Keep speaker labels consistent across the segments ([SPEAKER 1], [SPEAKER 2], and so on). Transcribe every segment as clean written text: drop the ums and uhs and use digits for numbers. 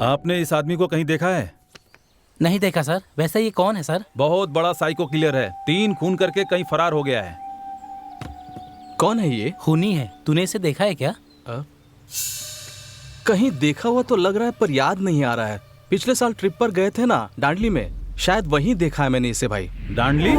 [SPEAKER 1] आपने इस आदमी को कहीं देखा है?
[SPEAKER 2] नहीं देखा सर। वैसे ये कौन है सर?
[SPEAKER 1] बहुत बड़ा साइको किलर है, 3 खून करके कहीं फरार हो गया है।
[SPEAKER 3] कौन है ये?
[SPEAKER 2] खूनी है। तूने इसे देखा है क्या?
[SPEAKER 3] कहीं देखा हुआ तो लग रहा है पर याद नहीं आ रहा है। पिछले साल ट्रिप पर गए थे ना डांडली में, शायद वहीं देखा है मैंने इसे भाई।
[SPEAKER 1] डांडली?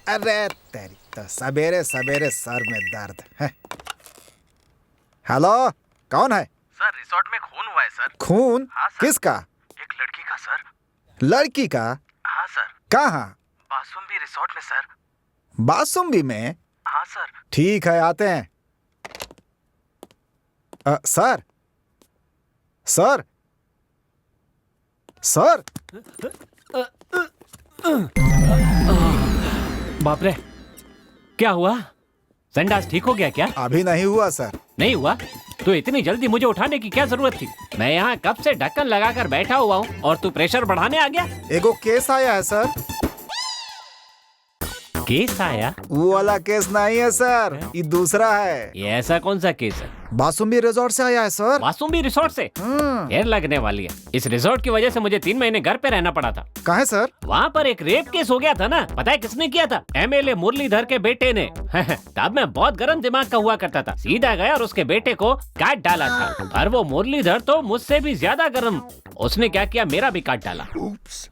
[SPEAKER 4] अरे तेरी तो सवेरे सवेरे सर में दर्द है। हेलो, कौन है?
[SPEAKER 5] सर रिसोर्ट में खून हुआ है सर।
[SPEAKER 4] खून?
[SPEAKER 5] हाँ सर।
[SPEAKER 4] किसका?
[SPEAKER 5] एक लड़की का सर।
[SPEAKER 4] लड़की का?
[SPEAKER 5] हाँ सर।
[SPEAKER 4] कहाँ?
[SPEAKER 5] बासुम्बी रिसोर्ट में सर।
[SPEAKER 4] बासुम्बी में?
[SPEAKER 5] हाँ सर।
[SPEAKER 4] ठीक है, आते हैं। सर सर सर
[SPEAKER 6] बाप रे, क्या हुआ? संडास ठीक हो गया क्या?
[SPEAKER 4] अभी नहीं हुआ सर।
[SPEAKER 6] नहीं हुआ तो इतनी जल्दी मुझे उठाने की क्या जरूरत थी? मैं यहाँ कब से ढक्कन लगाकर बैठा हुआ हूँ और तू प्रेशर बढ़ाने आ गया?
[SPEAKER 4] एगो केस आया है सर।
[SPEAKER 6] केस आया?
[SPEAKER 4] वो वाला केस नहीं है सर, ये दूसरा है।
[SPEAKER 6] ये ऐसा कौन सा केस है?
[SPEAKER 4] बासुम्बी रिजॉर्ट से आया है सर।
[SPEAKER 6] बासुम्बी रिसोर्ट से? देर लगने वाली है। इस रिसोर्ट की वजह से मुझे 3 महीने घर पे रहना पड़ा था।
[SPEAKER 4] कहाँ है सर?
[SPEAKER 6] वहाँ पर एक रेप केस हो गया था ना। पता है किसने किया था? एमएलए मुरलीधर के बेटे ने। तब मैं बहुत गर्म दिमाग का हुआ करता था, सीधा गया और उसके बेटे को काट डाला था। और वो मुरलीधर तो मुझसे भी ज्यादा गर्म, उसने क्या किया, मेरा भी काट डाला।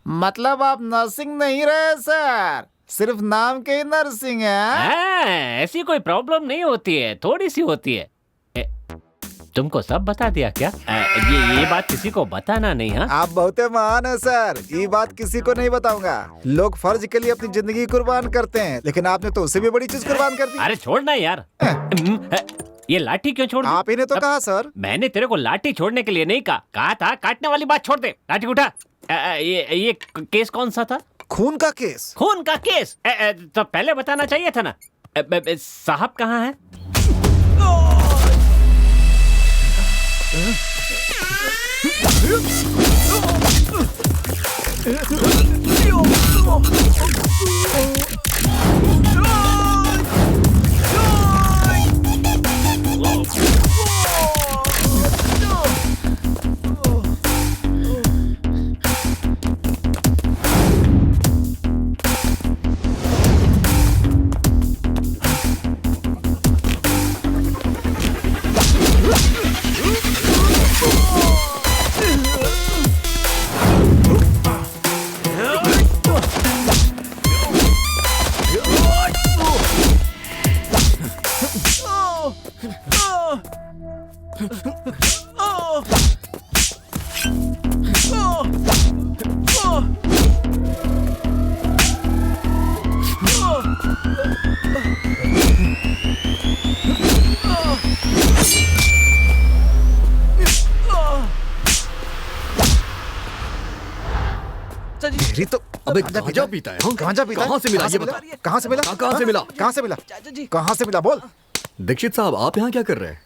[SPEAKER 4] मतलब आप नर्सिंग नहीं रहे सर, सिर्फ नाम के ही नर्सिंग है?
[SPEAKER 6] ऐसी कोई प्रॉब्लम नहीं होती है, थोड़ी सी होती है। तुमको सब बता दिया क्या? ये बात किसी को बताना नहीं। हाँ,
[SPEAKER 4] आप बहुत महान है सर, ये बात किसी को नहीं बताऊंगा। लोग फर्ज के लिए अपनी जिंदगी कुर्बान करते हैं, लेकिन आपने तो उससे भी बड़ी चीज कुर्बान कर दी।
[SPEAKER 6] अरे छोड़ना यार। ये लाठी क्यों छोड़ दी?
[SPEAKER 4] आप ही ने तो कहा सर।
[SPEAKER 6] मैंने तेरे को लाठी छोड़ने के लिए नहीं कहा था काटने वाली बात छोड़ दे। लाठी उठा। ये केस कौन सा था?
[SPEAKER 4] खून का केस।
[SPEAKER 6] खून का केस? तो पहले बताना चाहिए था ना। साहब कहाँ है?
[SPEAKER 4] तो
[SPEAKER 7] अबे गांजा पीता है?
[SPEAKER 4] गांजा पीता है?
[SPEAKER 7] कहाँ से मिला ये बता?
[SPEAKER 4] कहाँ से मिला?
[SPEAKER 7] कहाँ से मिला?
[SPEAKER 4] कहाँ से मिला? कहाँ से मिला? बोल।
[SPEAKER 7] दीक्षित साहब, आप यहाँ क्या कर रहे हैं?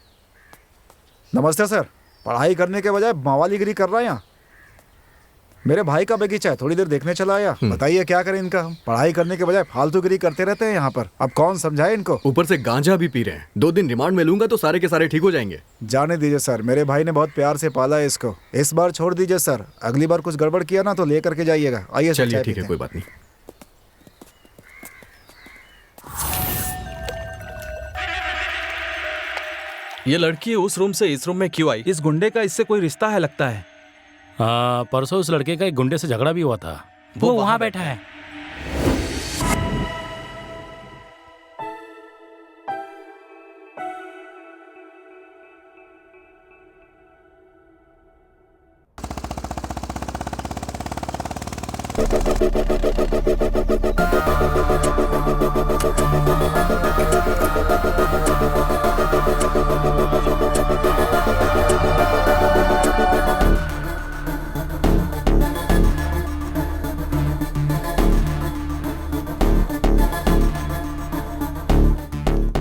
[SPEAKER 4] नमस्ते सर। पढ़ाई करने के बजाय मावालीगिरी कर रहा है यहाँ। मेरे भाई का बगीचा है, थोड़ी देर देखने चला आया। बताइए क्या करें इनका हम? पढ़ाई करने के बजाय फालतूगिरी करते रहते हैं यहाँ पर। अब कौन समझाए इनको?
[SPEAKER 7] ऊपर से गांजा भी पी रहे हैं। 2 दिन रिमांड में लूंगा तो सारे के सारे ठीक हो जाएंगे।
[SPEAKER 4] जाने दीजिए सर, मेरे भाई ने बहुत प्यार से पाला है इसको। इस बार छोड़ दीजिए सर, अगली बार कुछ गड़बड़ किया ना तो ले करके जाइएगा। आइए सर,
[SPEAKER 7] चलिए ठीक है, कोई बात नहीं।
[SPEAKER 3] ये लड़की उस रूम से इस रूम में क्यों आई?
[SPEAKER 1] इस गुंडे का इससे कोई रिश्ता है लगता है।
[SPEAKER 2] हाँ, परसों उस लड़के का एक गुंडे से झगड़ा भी हुआ था। वो वहाँ बैठा है।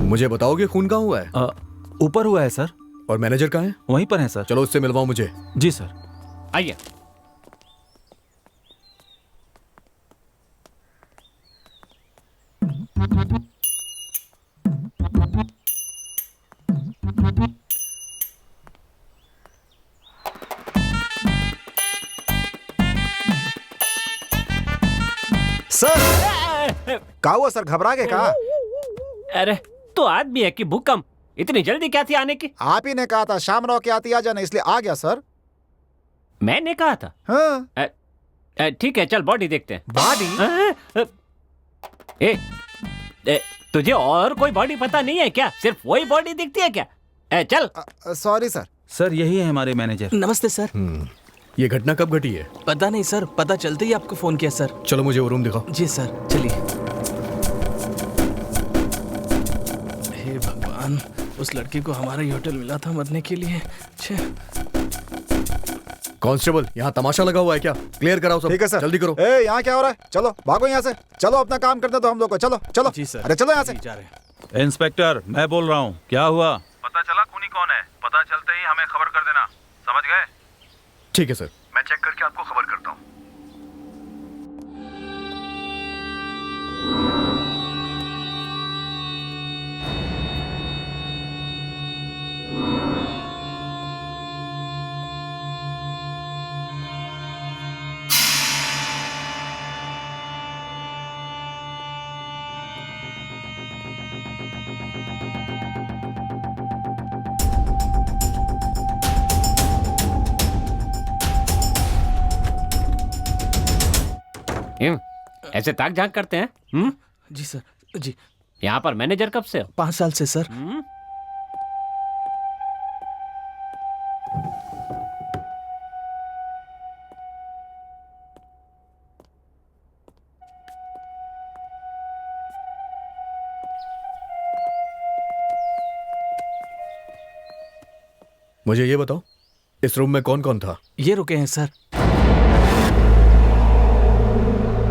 [SPEAKER 7] मुझे बताओगे खून कहाँ हुआ है?
[SPEAKER 1] ऊपर हुआ है सर।
[SPEAKER 7] और मैनेजर कहाँ है?
[SPEAKER 1] वहीं पर है सर।
[SPEAKER 7] चलो उससे मिलवाओ मुझे।
[SPEAKER 1] जी सर।
[SPEAKER 6] आइए।
[SPEAKER 4] सर का हुआ सर, घबरा गए का?
[SPEAKER 6] अरे तो आदमी है कि भूकंप, इतनी जल्दी क्या थी आने की?
[SPEAKER 4] आप ही ने कहा था शाम राव के आती आ जाना, इसलिए आ गया सर।
[SPEAKER 6] मैंने कहा था।
[SPEAKER 4] हाँ।
[SPEAKER 6] ठीक है, चल बॉडी देखते हैं।
[SPEAKER 4] बॉडी?
[SPEAKER 6] तुझे और कोई बॉडी पता नहीं है क्या? सिर्फ वही बॉडी दिखती है क्या? चल।
[SPEAKER 4] Sorry sir.
[SPEAKER 1] सर यही है हमारे मैनेजर।
[SPEAKER 3] नमस्ते सर।
[SPEAKER 7] ये घटना कब घटी है?
[SPEAKER 3] पता नहीं सर, पता चलते ही आपको फोन किया सर।
[SPEAKER 7] चलो मुझे वो रूम दिखाओ।
[SPEAKER 3] जी सर, चलिए। हे भगवान, उस लड़की को हमारा ही होटल मिला था मरने के लिए।
[SPEAKER 7] कांस्टेबल, यहाँ तमाशा लगा हुआ है क्या? क्लियर कराओ सब।
[SPEAKER 4] ठीक है सर।
[SPEAKER 7] जल्दी करो।
[SPEAKER 4] ए, यहाँ क्या हो रहा है? चलो भागो यहाँ से, चलो अपना काम करते तो हम लोग को। चलो चलो।
[SPEAKER 3] जी सर।
[SPEAKER 4] अरे चलो यहाँ से।
[SPEAKER 3] जा रहे हैं।
[SPEAKER 1] इंस्पेक्टर मैं बोल रहा हूँ, क्या हुआ?
[SPEAKER 5] पता चला खूनी कौन है? पता चलते ही हमें खबर कर देना, समझ गए?
[SPEAKER 7] ठीक है सर।
[SPEAKER 5] मैं चेक करके आपको खबर करता हूँ।
[SPEAKER 6] ऐसे ताक झांक करते हैं?
[SPEAKER 3] जी सर। जी।
[SPEAKER 6] यहाँ पर मैनेजर कब से हो?
[SPEAKER 3] 5 साल से सर।
[SPEAKER 7] मुझे ये बताओ, इस रूम में कौन कौन था?
[SPEAKER 3] ये रुके हैं सर।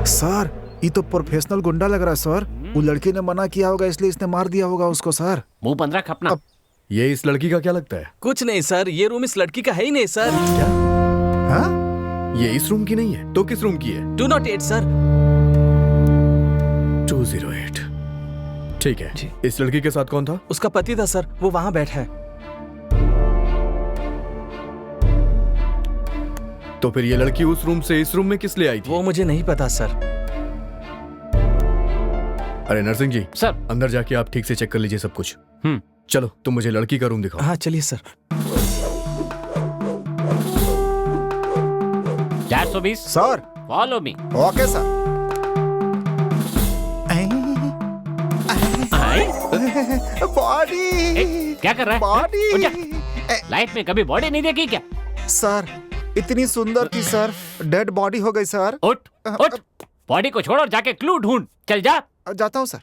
[SPEAKER 4] सर ये तो प्रोफेशनल गुंडा लग रहा है सर। वो लड़की ने मना किया होगा इसलिए इसने मार दिया होगा उसको सर।
[SPEAKER 6] मुंह बंद रख अपना।
[SPEAKER 7] ये इस लड़की का क्या लगता है?
[SPEAKER 3] कुछ नहीं सर, ये रूम इस लड़की का है ही नहीं सर।
[SPEAKER 7] क्या?
[SPEAKER 4] हाँ?
[SPEAKER 7] ये इस रूम की नहीं है तो किस रूम की है?
[SPEAKER 3] 208 सर।
[SPEAKER 7] 208। ठीक है
[SPEAKER 3] जी।
[SPEAKER 7] इस लड़की के साथ कौन था?
[SPEAKER 3] उसका पति था सर, वो वहां बैठा है।
[SPEAKER 7] तो फिर ये लड़की उस रूम से इस रूम में किस लिए आई थी?
[SPEAKER 3] वो मुझे नहीं पता सर।
[SPEAKER 7] अरे नरसिंह जी
[SPEAKER 6] सर।
[SPEAKER 7] अंदर जाके आप ठीक से चेक कर लीजिए सब कुछ।
[SPEAKER 6] हम्म।
[SPEAKER 7] चलो तुम मुझे लड़की का रूम दिखाओ।
[SPEAKER 3] हाँ चलिए sir.
[SPEAKER 6] 420।
[SPEAKER 4] Sir
[SPEAKER 6] follow me.
[SPEAKER 4] Okay sir. Body
[SPEAKER 6] क्या कर रहा है?
[SPEAKER 4] बॉडी।
[SPEAKER 6] उठ जा। लाइफ में कभी बॉडी नहीं देखी क्या?
[SPEAKER 4] सर इतनी सुंदर थी सर, डेड बॉडी हो गई सर।
[SPEAKER 6] उठ उठ, बॉडी को छोड़ और जाके क्लू ढूंढ। चल जा।
[SPEAKER 4] जाता हूँ सर।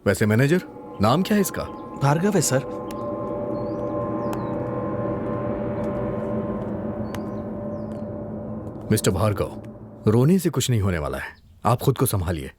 [SPEAKER 7] वैसे मैनेजर नाम क्या है इसका?
[SPEAKER 3] भार्गव है सर।
[SPEAKER 7] मिस्टर भार्गव, रोने से कुछ नहीं होने वाला है, आप खुद को संभालिए।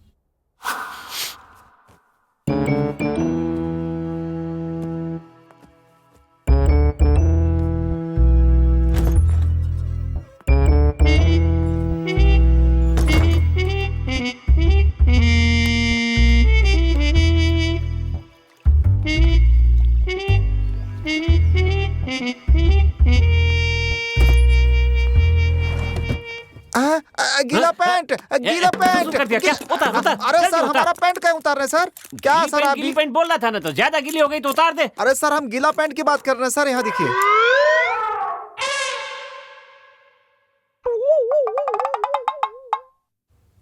[SPEAKER 4] गीला पैंट। पैंट गीला पैंट
[SPEAKER 6] कर दिया क्या? उतार, उतार,
[SPEAKER 4] अरे
[SPEAKER 6] जल्दी
[SPEAKER 4] सर
[SPEAKER 6] उतार।
[SPEAKER 4] हमारा पैंट क्या उतार रहे हैं सर? क्या
[SPEAKER 6] गीली
[SPEAKER 4] सर
[SPEAKER 6] पैंट,
[SPEAKER 4] अभी?
[SPEAKER 6] गीली पैंट बोल रहा था ना, तो ज्यादा गीली हो गई तो उतार दे।
[SPEAKER 4] अरे सर हम गीला पैंट की बात कर रहे हैं सर, यहाँ देखिए।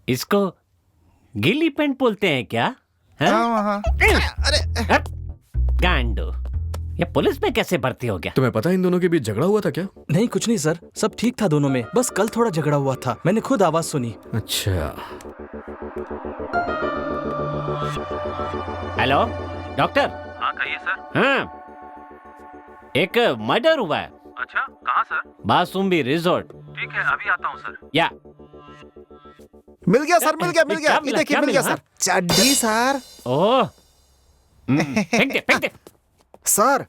[SPEAKER 6] इसको गीली पैंट बोलते हैं क्या? हाँ?
[SPEAKER 4] हाँ हाँ।
[SPEAKER 6] हट, गांडो, ये पुलिस में कैसे भर्ती हो गया?
[SPEAKER 7] तुम्हें पता है इन दोनों के बीच झगड़ा हुआ था क्या?
[SPEAKER 3] नहीं कुछ नहीं सर, सब ठीक था दोनों में, बस कल थोड़ा झगड़ा हुआ था, मैंने खुद आवाज सुनी।
[SPEAKER 7] अच्छा।
[SPEAKER 6] Hello doctor.
[SPEAKER 5] हाँ कहिए सर।
[SPEAKER 6] हाँ, एक मर्डर हुआ है
[SPEAKER 5] अच्छा कहाँ सर?
[SPEAKER 6] बासुम्बी रिजॉर्ट।
[SPEAKER 5] ठीक है अभी आता हूँ सर।
[SPEAKER 6] या
[SPEAKER 4] मिल गया सर, मिल गया मिल गया,
[SPEAKER 6] क्या
[SPEAKER 4] ये
[SPEAKER 6] मिला,
[SPEAKER 4] देखिए
[SPEAKER 6] क्या
[SPEAKER 4] मिल गया
[SPEAKER 6] मिला,
[SPEAKER 4] सर, चड्डी सर।
[SPEAKER 6] ओह, फेंक दे, फेंक दे।
[SPEAKER 4] सर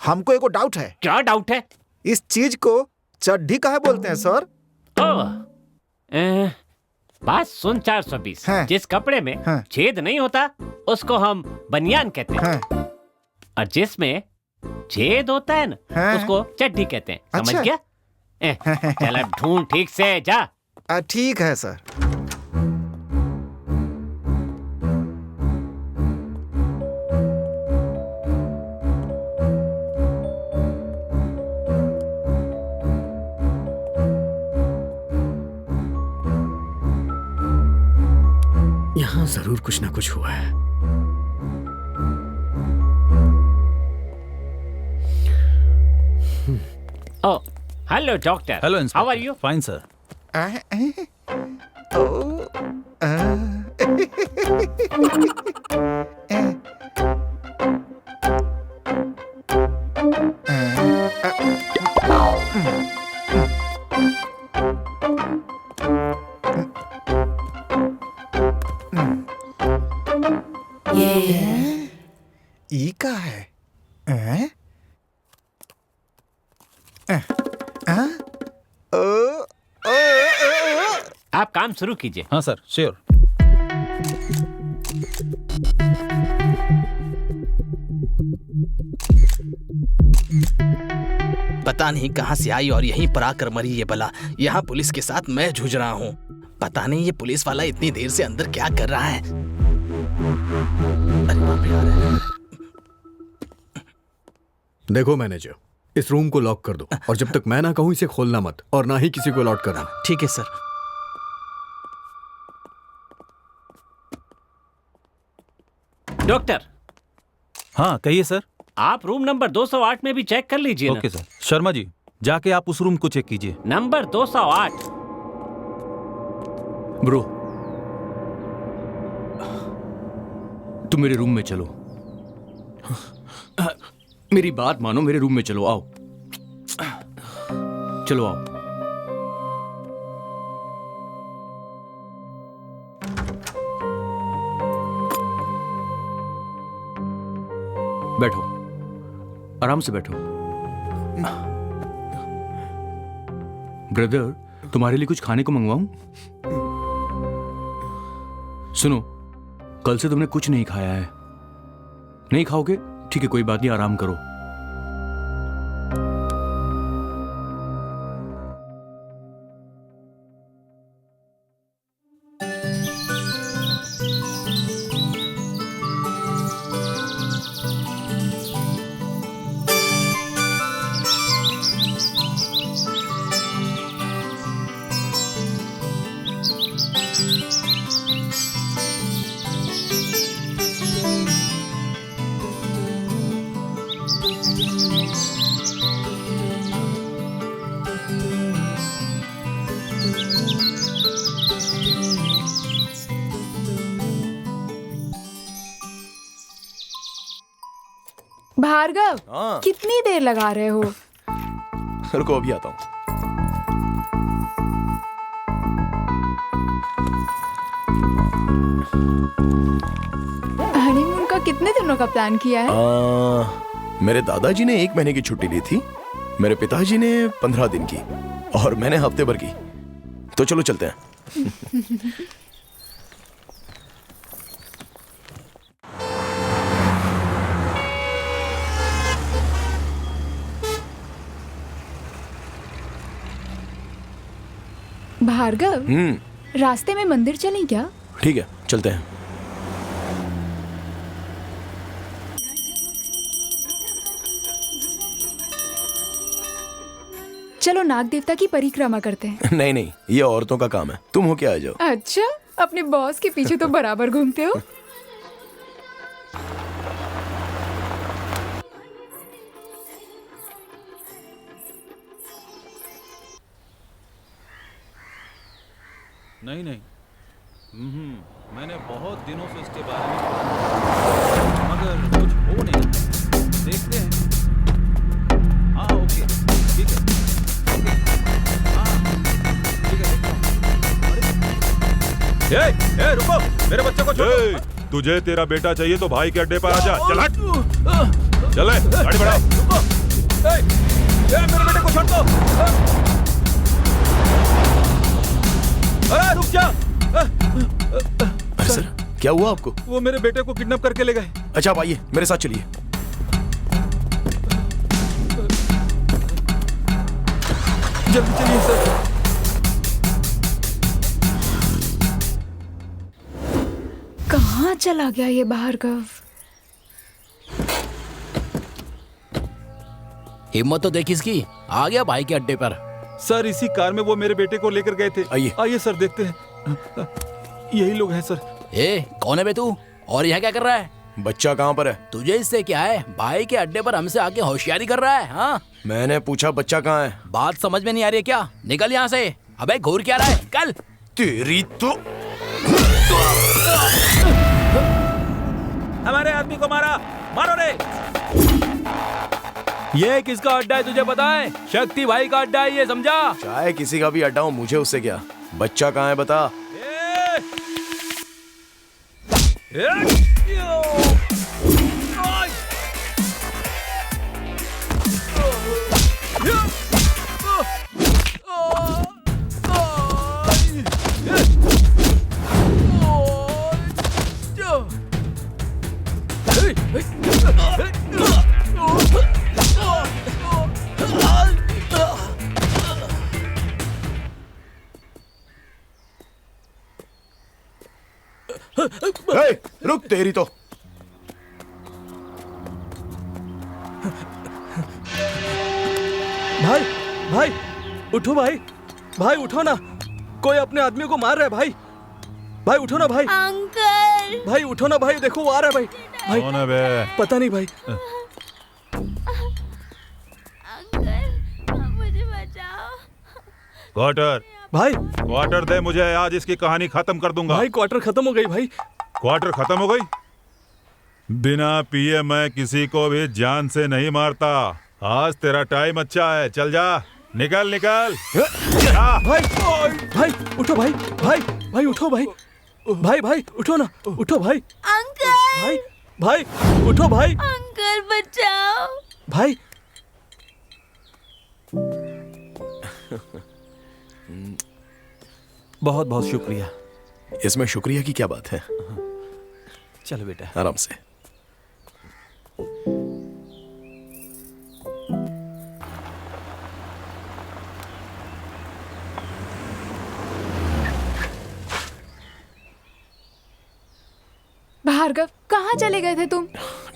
[SPEAKER 4] हमको एक डाउट है,
[SPEAKER 6] क्या डाउट है?
[SPEAKER 4] इस चीज को चड्डी काहे बोलते हैं सर?
[SPEAKER 6] ओह, बात सुन 420।
[SPEAKER 4] हाँ।
[SPEAKER 6] जिस कपड़े में
[SPEAKER 4] हाँ।
[SPEAKER 6] छेद नहीं होता उसको हम बनियान कहते हैं,
[SPEAKER 4] हाँ,
[SPEAKER 6] और जिसमें छेद होता है ना
[SPEAKER 4] हाँ।
[SPEAKER 6] उसको चड्डी कहते हैं। समझ
[SPEAKER 4] अच्छा।
[SPEAKER 6] गया? चल अब ढूंढ ठीक से, जा।
[SPEAKER 4] ठीक है सर।
[SPEAKER 7] यहाँ जरूर कुछ ना कुछ हुआ है।
[SPEAKER 6] ओ hello doctor.
[SPEAKER 1] Hello
[SPEAKER 6] how are you?
[SPEAKER 1] Fine sir.
[SPEAKER 4] ई का है?
[SPEAKER 6] आप काम शुरू कीजिए।
[SPEAKER 1] हाँ सर श्योर।
[SPEAKER 3] पता नहीं कहाँ से आई और यहीं पर आकर मरी ये बला। यहाँ पुलिस के साथ मैं जूझ रहा हूँ। पता नहीं ये पुलिस वाला इतनी देर से अंदर क्या कर रहा है। अरे बाप रे, आ रहे हैं।
[SPEAKER 7] देखो मैनेजर, इस रूम को लॉक कर दो और जब तक मैं ना कहूं इसे खोलना मत और ना ही किसी को अलॉट करना।
[SPEAKER 3] ठीक है सर।
[SPEAKER 6] डॉक्टर,
[SPEAKER 1] हाँ कहिए सर।
[SPEAKER 6] आप रूम नंबर 208 में भी चेक कर लीजिए ना।
[SPEAKER 1] Okay sir. शर्मा जी जाके आप उस रूम को चेक कीजिए।
[SPEAKER 6] नंबर 208।
[SPEAKER 2] ब्रो, तुम मेरे रूम में चलो। मेरी बात मानो, मेरे रूम में चलो, आओ। चलो आओ। बैठो, आराम से बैठो। ब्रदर, तुम्हारे लिए कुछ खाने को मंगवाऊं? सुनो, कल से तुमने कुछ नहीं खाया है। नहीं खाओगे? ठीक है, कोई बात नहीं, आराम करो।
[SPEAKER 8] भार्गव, कितनी देर लगा रहे हो?
[SPEAKER 9] रुको अभी आता हूँ।
[SPEAKER 8] हनीमून का कितने दिनों का प्लान किया है?
[SPEAKER 9] मेरे दादाजी ने 1 महीने की छुट्टी ली थी, मेरे पिताजी ने 15 दिन की और मैंने हफ्ते भर की। तो चलो चलते हैं।
[SPEAKER 8] भार्गव, रास्ते में मंदिर चलें क्या?
[SPEAKER 9] ठीक है, चलते हैं।
[SPEAKER 8] चलो नाग देवता की परिक्रमा करते हैं।
[SPEAKER 9] नहीं नहीं, ये औरतों का काम है, तुम होके आ जाओ।
[SPEAKER 8] अच्छा, अपने बॉस के पीछे तो बराबर घूमते हो।
[SPEAKER 1] नहीं नहीं, मैंने बहुत दिनों से इसके बारे में पढ़ा, मगर कुछ हो नहीं रहा। देखते हैं। हाँ ओके, ठीक है। ओके, हाँ ठीक है, देखता हूँ। ए रुको, मेरे बच्चे को छोड़ो।
[SPEAKER 5] तुझे तेरा बेटा चाहिए तो भाई के अड्डे पर आ जा। चल हट, चले गाड़ी बढ़ाओ।
[SPEAKER 1] मेरे बेटे को छोड़ दो। रुक जा।
[SPEAKER 9] अरे सर, क्या हुआ आपको?
[SPEAKER 1] वो मेरे बेटे को किडनैप करके ले गए।
[SPEAKER 9] अच्छा, आप आइए, मेरे साथ चलिए।
[SPEAKER 1] जल्दी चलिए सर।
[SPEAKER 8] कहाँ चला गया ये भार्गव?
[SPEAKER 3] हिम्मत तो देख इसकी, आ गया भाई के अड्डे पर।
[SPEAKER 1] सर इसी कार में वो मेरे बेटे को लेकर गए थे।
[SPEAKER 9] आइए।
[SPEAKER 1] आइए सर, देखते हैं। यही लोग हैं सर।
[SPEAKER 3] ए, कौन है बे तू? और यहाँ क्या कर रहा है?
[SPEAKER 9] बच्चा कहाँ पर है?
[SPEAKER 3] तुझे इससे क्या है? भाई के अड्डे पर हमसे आके होशियारी कर रहा है। हाँ,
[SPEAKER 9] मैंने पूछा बच्चा कहाँ है।
[SPEAKER 3] बात समझ में नहीं आ रही है क्या? निकल यहाँ से। अबे घूर क्या रहा है? कल
[SPEAKER 9] तेरी तो।
[SPEAKER 1] हमारे आदमी को मारा, मारो रे।
[SPEAKER 2] ये किसका अड्डा है तुझे पता है? शक्ति भाई का अड्डा है ये, समझा?
[SPEAKER 9] चाहे किसी का भी अड्डा हो, मुझे उससे क्या। बच्चा कहाँ है बता। रुक, तेरी तो।
[SPEAKER 10] भाई भाई उठो भाई, भाई उठो ना, कोई अपने आदमी को मार रहा है भाई। भाई उठो ना भाई।
[SPEAKER 11] अंकल,
[SPEAKER 10] भाई उठो ना भाई, देखो वो आ रहा है भाई। भाई
[SPEAKER 5] कौन है बे?
[SPEAKER 10] पता नहीं भाई।
[SPEAKER 11] अंकल मुझे बचाओ।
[SPEAKER 5] क्वार्टर
[SPEAKER 10] भाई
[SPEAKER 5] क्वार्टर दे मुझे, आज इसकी कहानी खत्म कर दूंगा।
[SPEAKER 10] भाई क्वार्टर खत्म हो गई भाई।
[SPEAKER 5] क्वार्टर खत्म हो गई? बिना पिए मैं किसी को भी जान से नहीं मारता। आज तेरा टाइम अच्छा है, चल जा, निकल निकल।
[SPEAKER 10] भाई भाई उठो भाई, भाई भाई उठो भाई, भाई भाई उठो ना, उठो भाई।
[SPEAKER 11] अंकल,
[SPEAKER 10] भाई भाई उठो भाई।
[SPEAKER 11] अंकल बचाओ।
[SPEAKER 10] भाई
[SPEAKER 1] बहुत बहुत शुक्रिया।
[SPEAKER 9] इसमें शुक्रिया की क्या बात है?
[SPEAKER 1] चलो बेटा,
[SPEAKER 9] आराम से।
[SPEAKER 8] भार्गव, कहाँ चले गए थे तुम?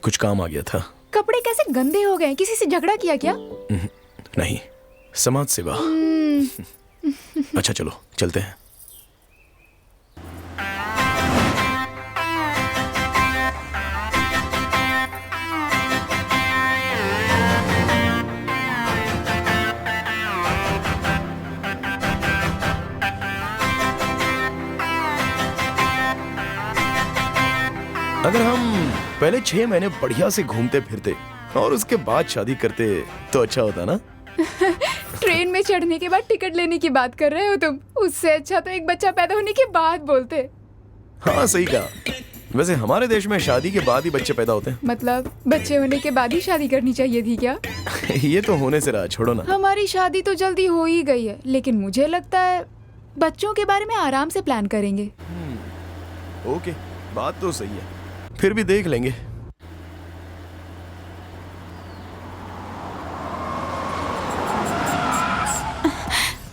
[SPEAKER 9] कुछ काम आ गया था।
[SPEAKER 8] कपड़े कैसे गंदे हो गए? किसी से झगड़ा किया क्या?
[SPEAKER 9] नहीं, समाज सेवा। अच्छा चलो चलते हैं। अगर हम पहले 6 महीने बढ़िया से घूमते फिरते और उसके बाद शादी करते तो अच्छा होता ना।
[SPEAKER 8] ट्रेन में चढ़ने के बाद टिकट लेने की बात कर रहे हो तुम? उससे अच्छा तो एक बच्चा पैदा होने के बाद बोलते।
[SPEAKER 9] हाँ सही कहा। वैसे हमारे देश में शादी के बाद ही बच्चे पैदा होते हैं।
[SPEAKER 8] मतलब बच्चे होने के बाद ही शादी करनी चाहिए थी क्या?
[SPEAKER 9] ये तो होने से रहा, छोड़ो ना।
[SPEAKER 8] हमारी शादी तो जल्दी हो ही गई है, लेकिन मुझे लगता है बच्चों के बारे में आराम से प्लान करेंगे।
[SPEAKER 9] ओके, बात तो सही है, फिर भी देख लेंगे।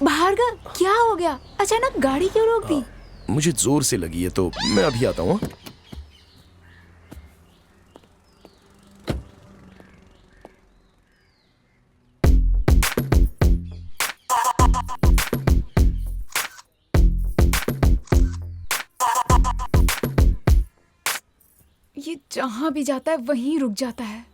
[SPEAKER 8] बाहर भार्गव, क्या हो गया? अचानक गाड़ी क्यों रोक दी?
[SPEAKER 9] मुझे जोर से लगी है तो मैं अभी आता हूँ।
[SPEAKER 8] ये जहां भी जाता है वहीं रुक जाता है।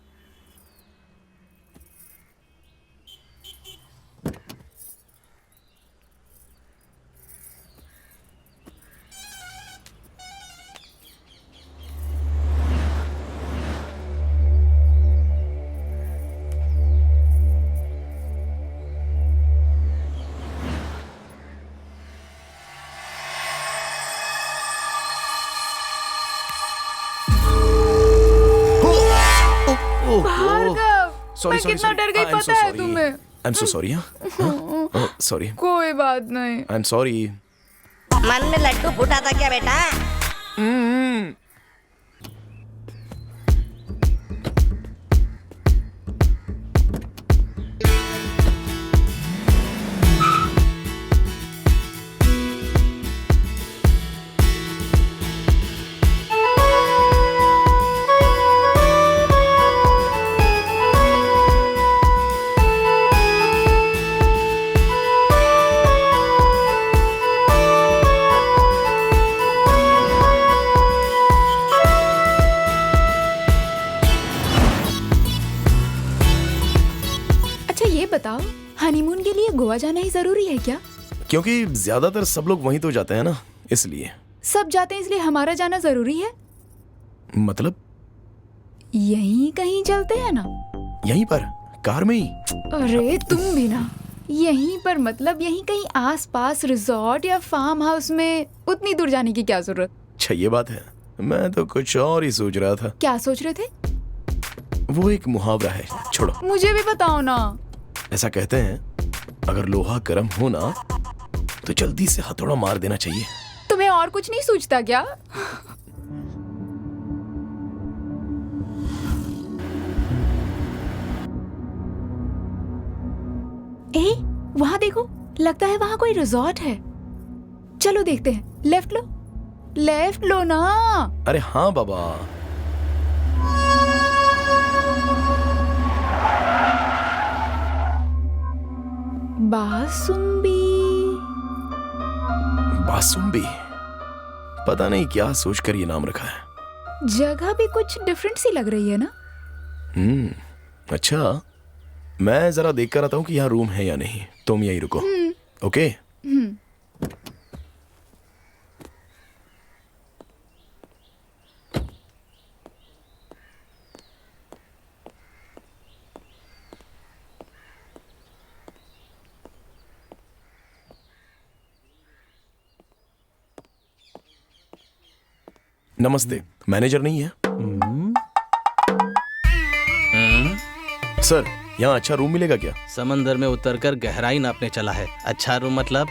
[SPEAKER 8] भार्गव, मैं कितना डर गई पता है तुम्हें?
[SPEAKER 9] I am so sorry. Sorry.
[SPEAKER 8] कोई बात नहीं।
[SPEAKER 9] I am sorry.
[SPEAKER 11] मन में लड्डू फूटा था क्या बेटा?
[SPEAKER 8] बताओ, हनीमून के लिए गोवा जाना ही जरूरी है क्या?
[SPEAKER 9] क्योंकि ज्यादातर सब लोग वहीं तो जाते हैं ना, इसलिए।
[SPEAKER 8] सब जाते हैं इसलिए हमारा जाना जरूरी है?
[SPEAKER 9] मतलब?
[SPEAKER 8] यहीं कहीं चलते हैं ना।
[SPEAKER 9] यहीं पर कार में ही?
[SPEAKER 8] अरे तुम भी ना। यहीं पर मतलब यहीं कहीं आसपास रिजॉर्ट या फार्म हाउस में। उतनी दूर जाने की क्या जरूरत?
[SPEAKER 9] अच्छा ये बात है, मैं तो कुछ और ही सोच रहा था।
[SPEAKER 8] क्या सोच रहे थे?
[SPEAKER 9] वो एक मुहावरा है, छोड़ो।
[SPEAKER 8] मुझे भी बताओ ना।
[SPEAKER 9] ऐसा कहते हैं, अगर लोहा गर्म हो ना तो जल्दी से हथौड़ा मार देना चाहिए।
[SPEAKER 8] तुम्हें और कुछ नहीं सूझता क्या? वहां देखो, लगता है वहां कोई रिजॉर्ट है। चलो देखते हैं। लेफ्ट लो, लेफ्ट लो ना।
[SPEAKER 9] अरे हाँ बाबा।
[SPEAKER 8] बासुंबी।
[SPEAKER 9] बासुंबी? पता नहीं क्या सोचकर ये नाम रखा है।
[SPEAKER 8] जगह भी कुछ डिफरेंट सी लग रही है ना?
[SPEAKER 9] अच्छा, मैं जरा देख कर आता हूँ कि यहाँ रूम है या नहीं। तुम यहीं रुको। ओके? नमस्ते, मैनेजर नहीं है? सर, यहाँ अच्छा रूम मिलेगा क्या?
[SPEAKER 3] समंदर में उतरकर गहराई नापने चला है। अच्छा रूम मतलब?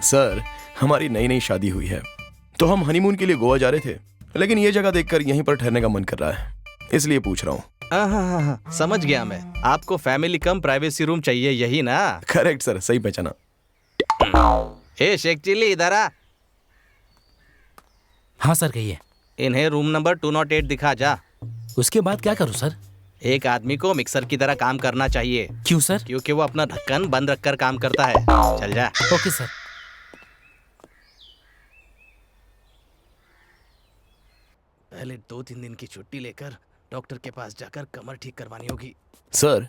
[SPEAKER 9] सर, हमारी नई नई शादी हुई है तो हम हनीमून के लिए गोवा जा रहे थे, लेकिन ये जगह देखकर यहीं पर ठहरने का मन कर रहा है, इसलिए पूछ रहा हूँ।
[SPEAKER 3] समझ गया मैं। आपको फैमिली कम प्राइवेसी रूम चाहिए, यही ना?
[SPEAKER 9] करेक्ट सर, सही पहचाना।
[SPEAKER 3] ए शेख चिल्ली, इधर आ।
[SPEAKER 12] हाँ सर, कहिए।
[SPEAKER 3] इन्हें रूम नंबर 208 दिखा जा।
[SPEAKER 12] उसके बाद क्या करूँ सर?
[SPEAKER 3] एक आदमी को मिक्सर की तरह काम करना चाहिए।
[SPEAKER 12] क्यों सर?
[SPEAKER 3] क्योंकि वो अपना ढक्कन बंद रखकर काम करता है। चल जा।
[SPEAKER 12] Okay sir.
[SPEAKER 3] पहले 2-3 दिन की छुट्टी लेकर डॉक्टर के पास जाकर कमर ठीक करवानी होगी।
[SPEAKER 9] सर,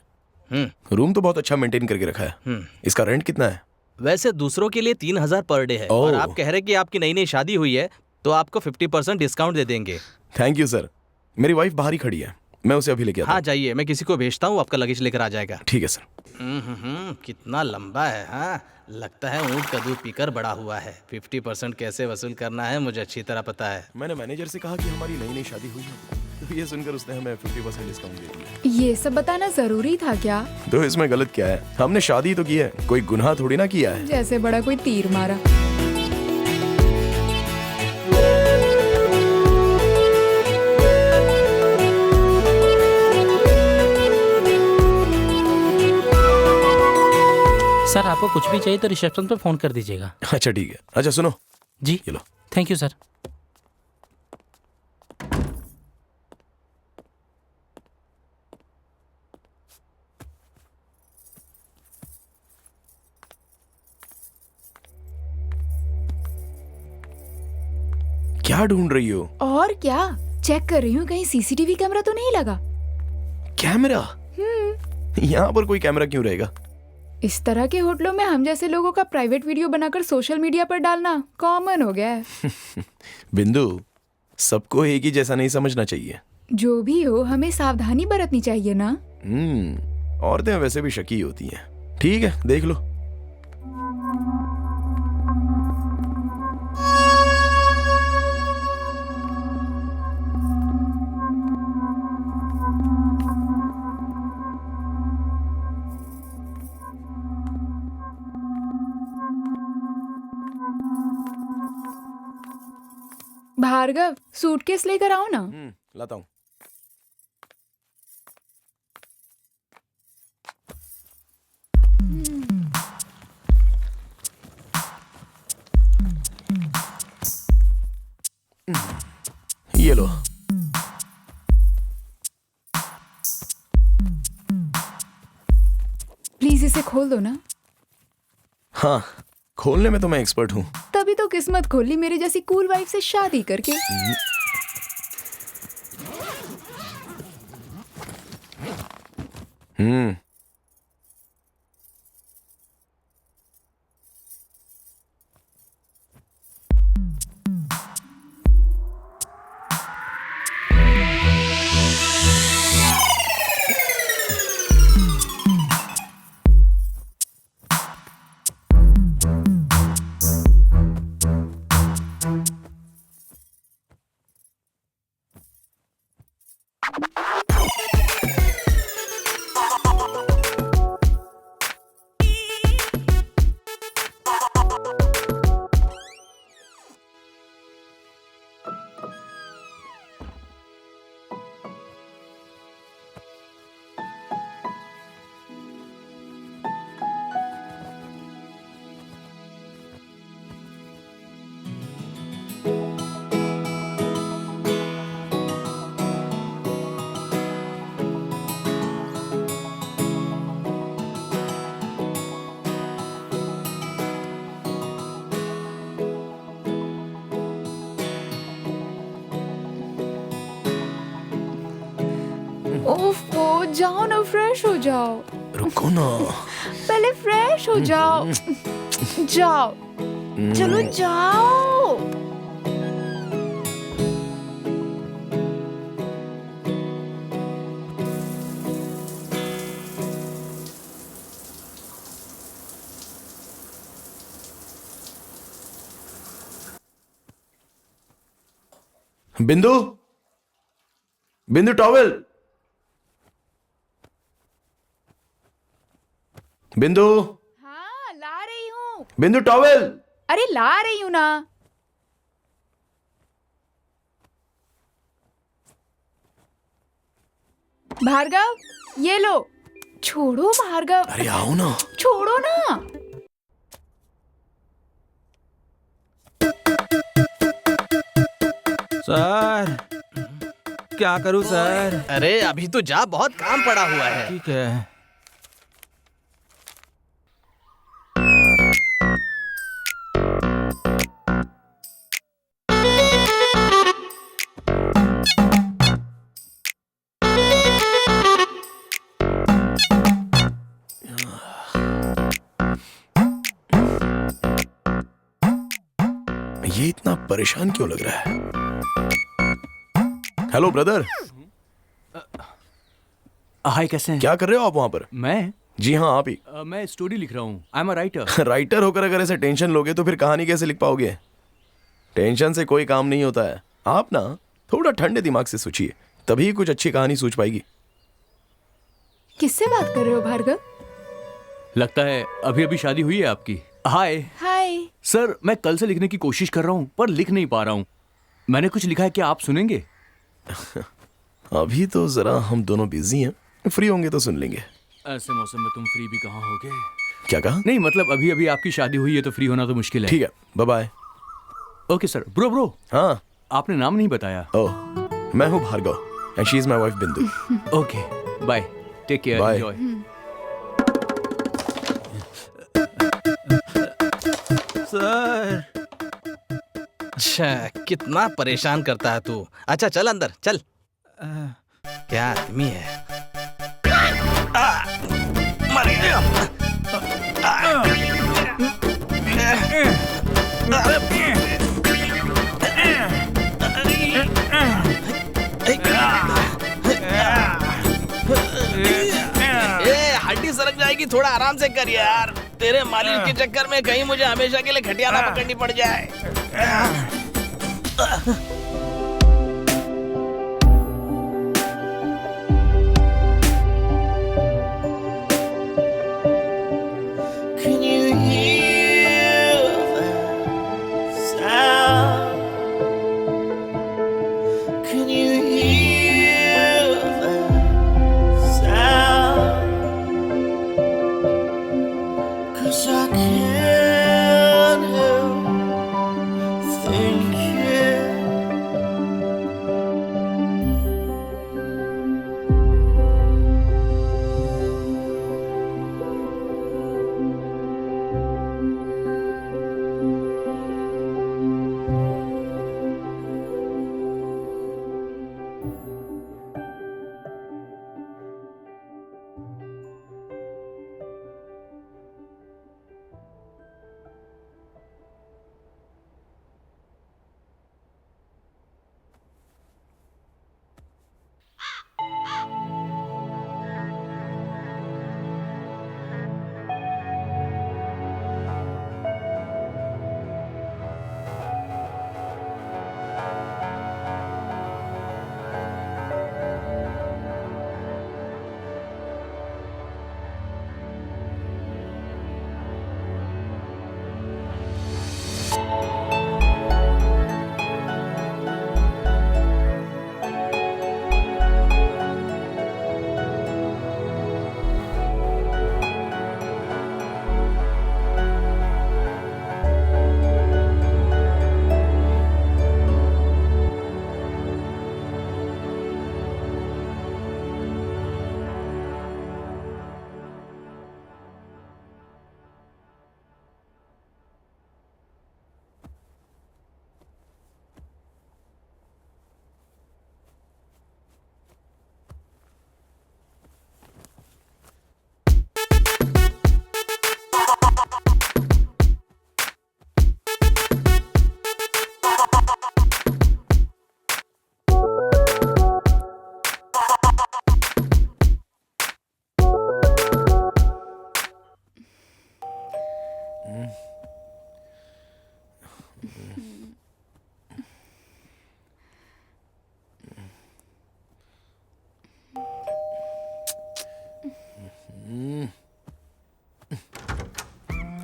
[SPEAKER 9] रूम तो बहुत अच्छा मेंटेन करके रखा है। इसका रेंट कितना है?
[SPEAKER 3] वैसे दूसरों के लिए 3000 पर डे है, और आप कह रहे कि आपकी नई नई शादी हुई है तो आपको 50% डिस्काउंट दे देंगे।
[SPEAKER 9] Thank you sir. मेरी वाइफ बाहर ही खड़ी है, मैं उसे अभी लेके आता हूं।
[SPEAKER 3] हाँ जाइए, मैं किसी को भेजता हूँ, आपका लगेज लेकर आ जाएगा।
[SPEAKER 9] ठीक है सर।
[SPEAKER 3] कितना लंबा है। हाँ, लगता है ऊँट का दूध पीकर बड़ा हुआ है। 50% कैसे वसूल करना है मुझे अच्छी तरह पता है।
[SPEAKER 9] मैंने मैनेजर से कहा कि हमारी नई नई शादी हुई है, तो ये सुनकर उसने हमें 50% डिस्काउंट दे दिया।
[SPEAKER 8] ये सब बताना जरूरी था क्या?
[SPEAKER 9] तो इसमें गलत क्या है? हमने शादी तो की है, कोई गुनाह थोड़ी ना किया है।
[SPEAKER 8] जैसे बड़ा कोई तीर मारा।
[SPEAKER 12] सर सर आपको कुछ भी चाहिए तो रिसेप्शन पे फोन कर दीजिएगा।
[SPEAKER 9] अच्छा ठीक है। अच्छा सुनो,
[SPEAKER 12] जी
[SPEAKER 9] ये लो।
[SPEAKER 12] Thank you sir.
[SPEAKER 9] क्या ढूंढ रही हो?
[SPEAKER 8] और क्या चेक कर रही हूँ, कहीं सीसीटीवी कैमरा तो नहीं लगा।
[SPEAKER 9] कैमरा? यहाँ पर कोई कैमरा क्यों रहेगा?
[SPEAKER 8] इस तरह के होटलों में हम जैसे लोगों का प्राइवेट वीडियो बनाकर सोशल मीडिया पर डालना कॉमन हो गया है।
[SPEAKER 9] बिंदु, सबको एक ही जैसा नहीं समझना चाहिए।
[SPEAKER 8] जो भी हो, हमें सावधानी बरतनी चाहिए ना।
[SPEAKER 9] औरतें वैसे भी शकी होती हैं। ठीक है, देख लो।
[SPEAKER 8] भार्गव, सूटकेस लेकर आओ ना।
[SPEAKER 9] लाता हूँ। ये लो।
[SPEAKER 8] प्लीज इसे खोल दो ना।
[SPEAKER 9] हाँ, खोलने में तो मैं एक्सपर्ट हूँ।
[SPEAKER 8] तभी तो किस्मत खोली मेरी जैसी कूल वाइफ से शादी करके। ओफो, जाओ ना, फ्रेश हो जाओ।
[SPEAKER 9] रुको ना।
[SPEAKER 8] पहले फ्रेश हो जाओ। जाओ, चलो जाओ।
[SPEAKER 9] बिंदु, बिंदु टॉवेल। बिंदु।
[SPEAKER 8] हाँ, ला रही हूँ।
[SPEAKER 9] बिंदु टॉवेल।
[SPEAKER 8] अरे ला रही हूँ ना। भार्गव, ये लो। छोड़ो भार्गव।
[SPEAKER 9] अरे आओ ना।
[SPEAKER 8] छोड़ो ना।
[SPEAKER 1] सर, क्या करूं सर?
[SPEAKER 3] अरे अभी तो जा, बहुत काम पड़ा हुआ है।
[SPEAKER 1] ठीक है।
[SPEAKER 9] ये इतना परेशान क्यों लग रहा है? Hello brother.
[SPEAKER 2] हाय, कैसे हैं?
[SPEAKER 9] क्या कर रहे हो आप वहां पर?
[SPEAKER 2] मैं?
[SPEAKER 9] जी हाँ, आप ही।
[SPEAKER 2] मैं स्टोरी लिख रहा हूँ। I am a writer.
[SPEAKER 9] Writer होकर अगर ऐसे टेंशन लोगे तो फिर कहानी कैसे लिख पाओगे? टेंशन से कोई काम नहीं होता है। आप ना थोड़ा ठंडे दिमाग से सोचिए, तभी कुछ अच्छी कहानी सूझ पाएगी।
[SPEAKER 8] किससे बात कर रहे हो भार्गव?
[SPEAKER 2] लगता है अभी अभी शादी हुई है आपकी। हाय।
[SPEAKER 8] हाय।
[SPEAKER 2] सर, मैं कल से लिखने की कोशिश कर रहा हूँ पर लिख नहीं पा रहा हूँ। मैंने कुछ लिखा है, क्या आप सुनेंगे?
[SPEAKER 9] अभी तो जरा हम दोनों बिजी हैं, फ्री होंगे तो सुन लेंगे।
[SPEAKER 2] ऐसे मौसम में तुम फ्री भी कहाँ होगे?
[SPEAKER 9] क्या कहा?
[SPEAKER 2] नहीं मतलब अभी अभी आपकी शादी हुई है तो फ्री होना तो मुश्किल है।
[SPEAKER 9] ठीक है, bye bye.
[SPEAKER 2] Okay sir. Bro
[SPEAKER 9] हाँ,
[SPEAKER 2] आपने नाम नहीं बताया।
[SPEAKER 9] ओह, मैं हूँ Bhargav and she is my wife Bindu.
[SPEAKER 2] Okay bye, take care,
[SPEAKER 9] Bye.
[SPEAKER 2] Enjoy.
[SPEAKER 1] Sir
[SPEAKER 3] अच्छा, कितना परेशान करता है तू। अच्छा चल अंदर चल। क्या आदमी है। मर गया। हड्डी सरक जाएगी, थोड़ा आराम से कर यार। तेरे मालिक के चक्कर में कहीं मुझे हमेशा के लिए खटिया ना पकड़नी पड़ जाए।
[SPEAKER 13] Can you hear that sound? Can you hear that sound? 'Cause I can't help thinking.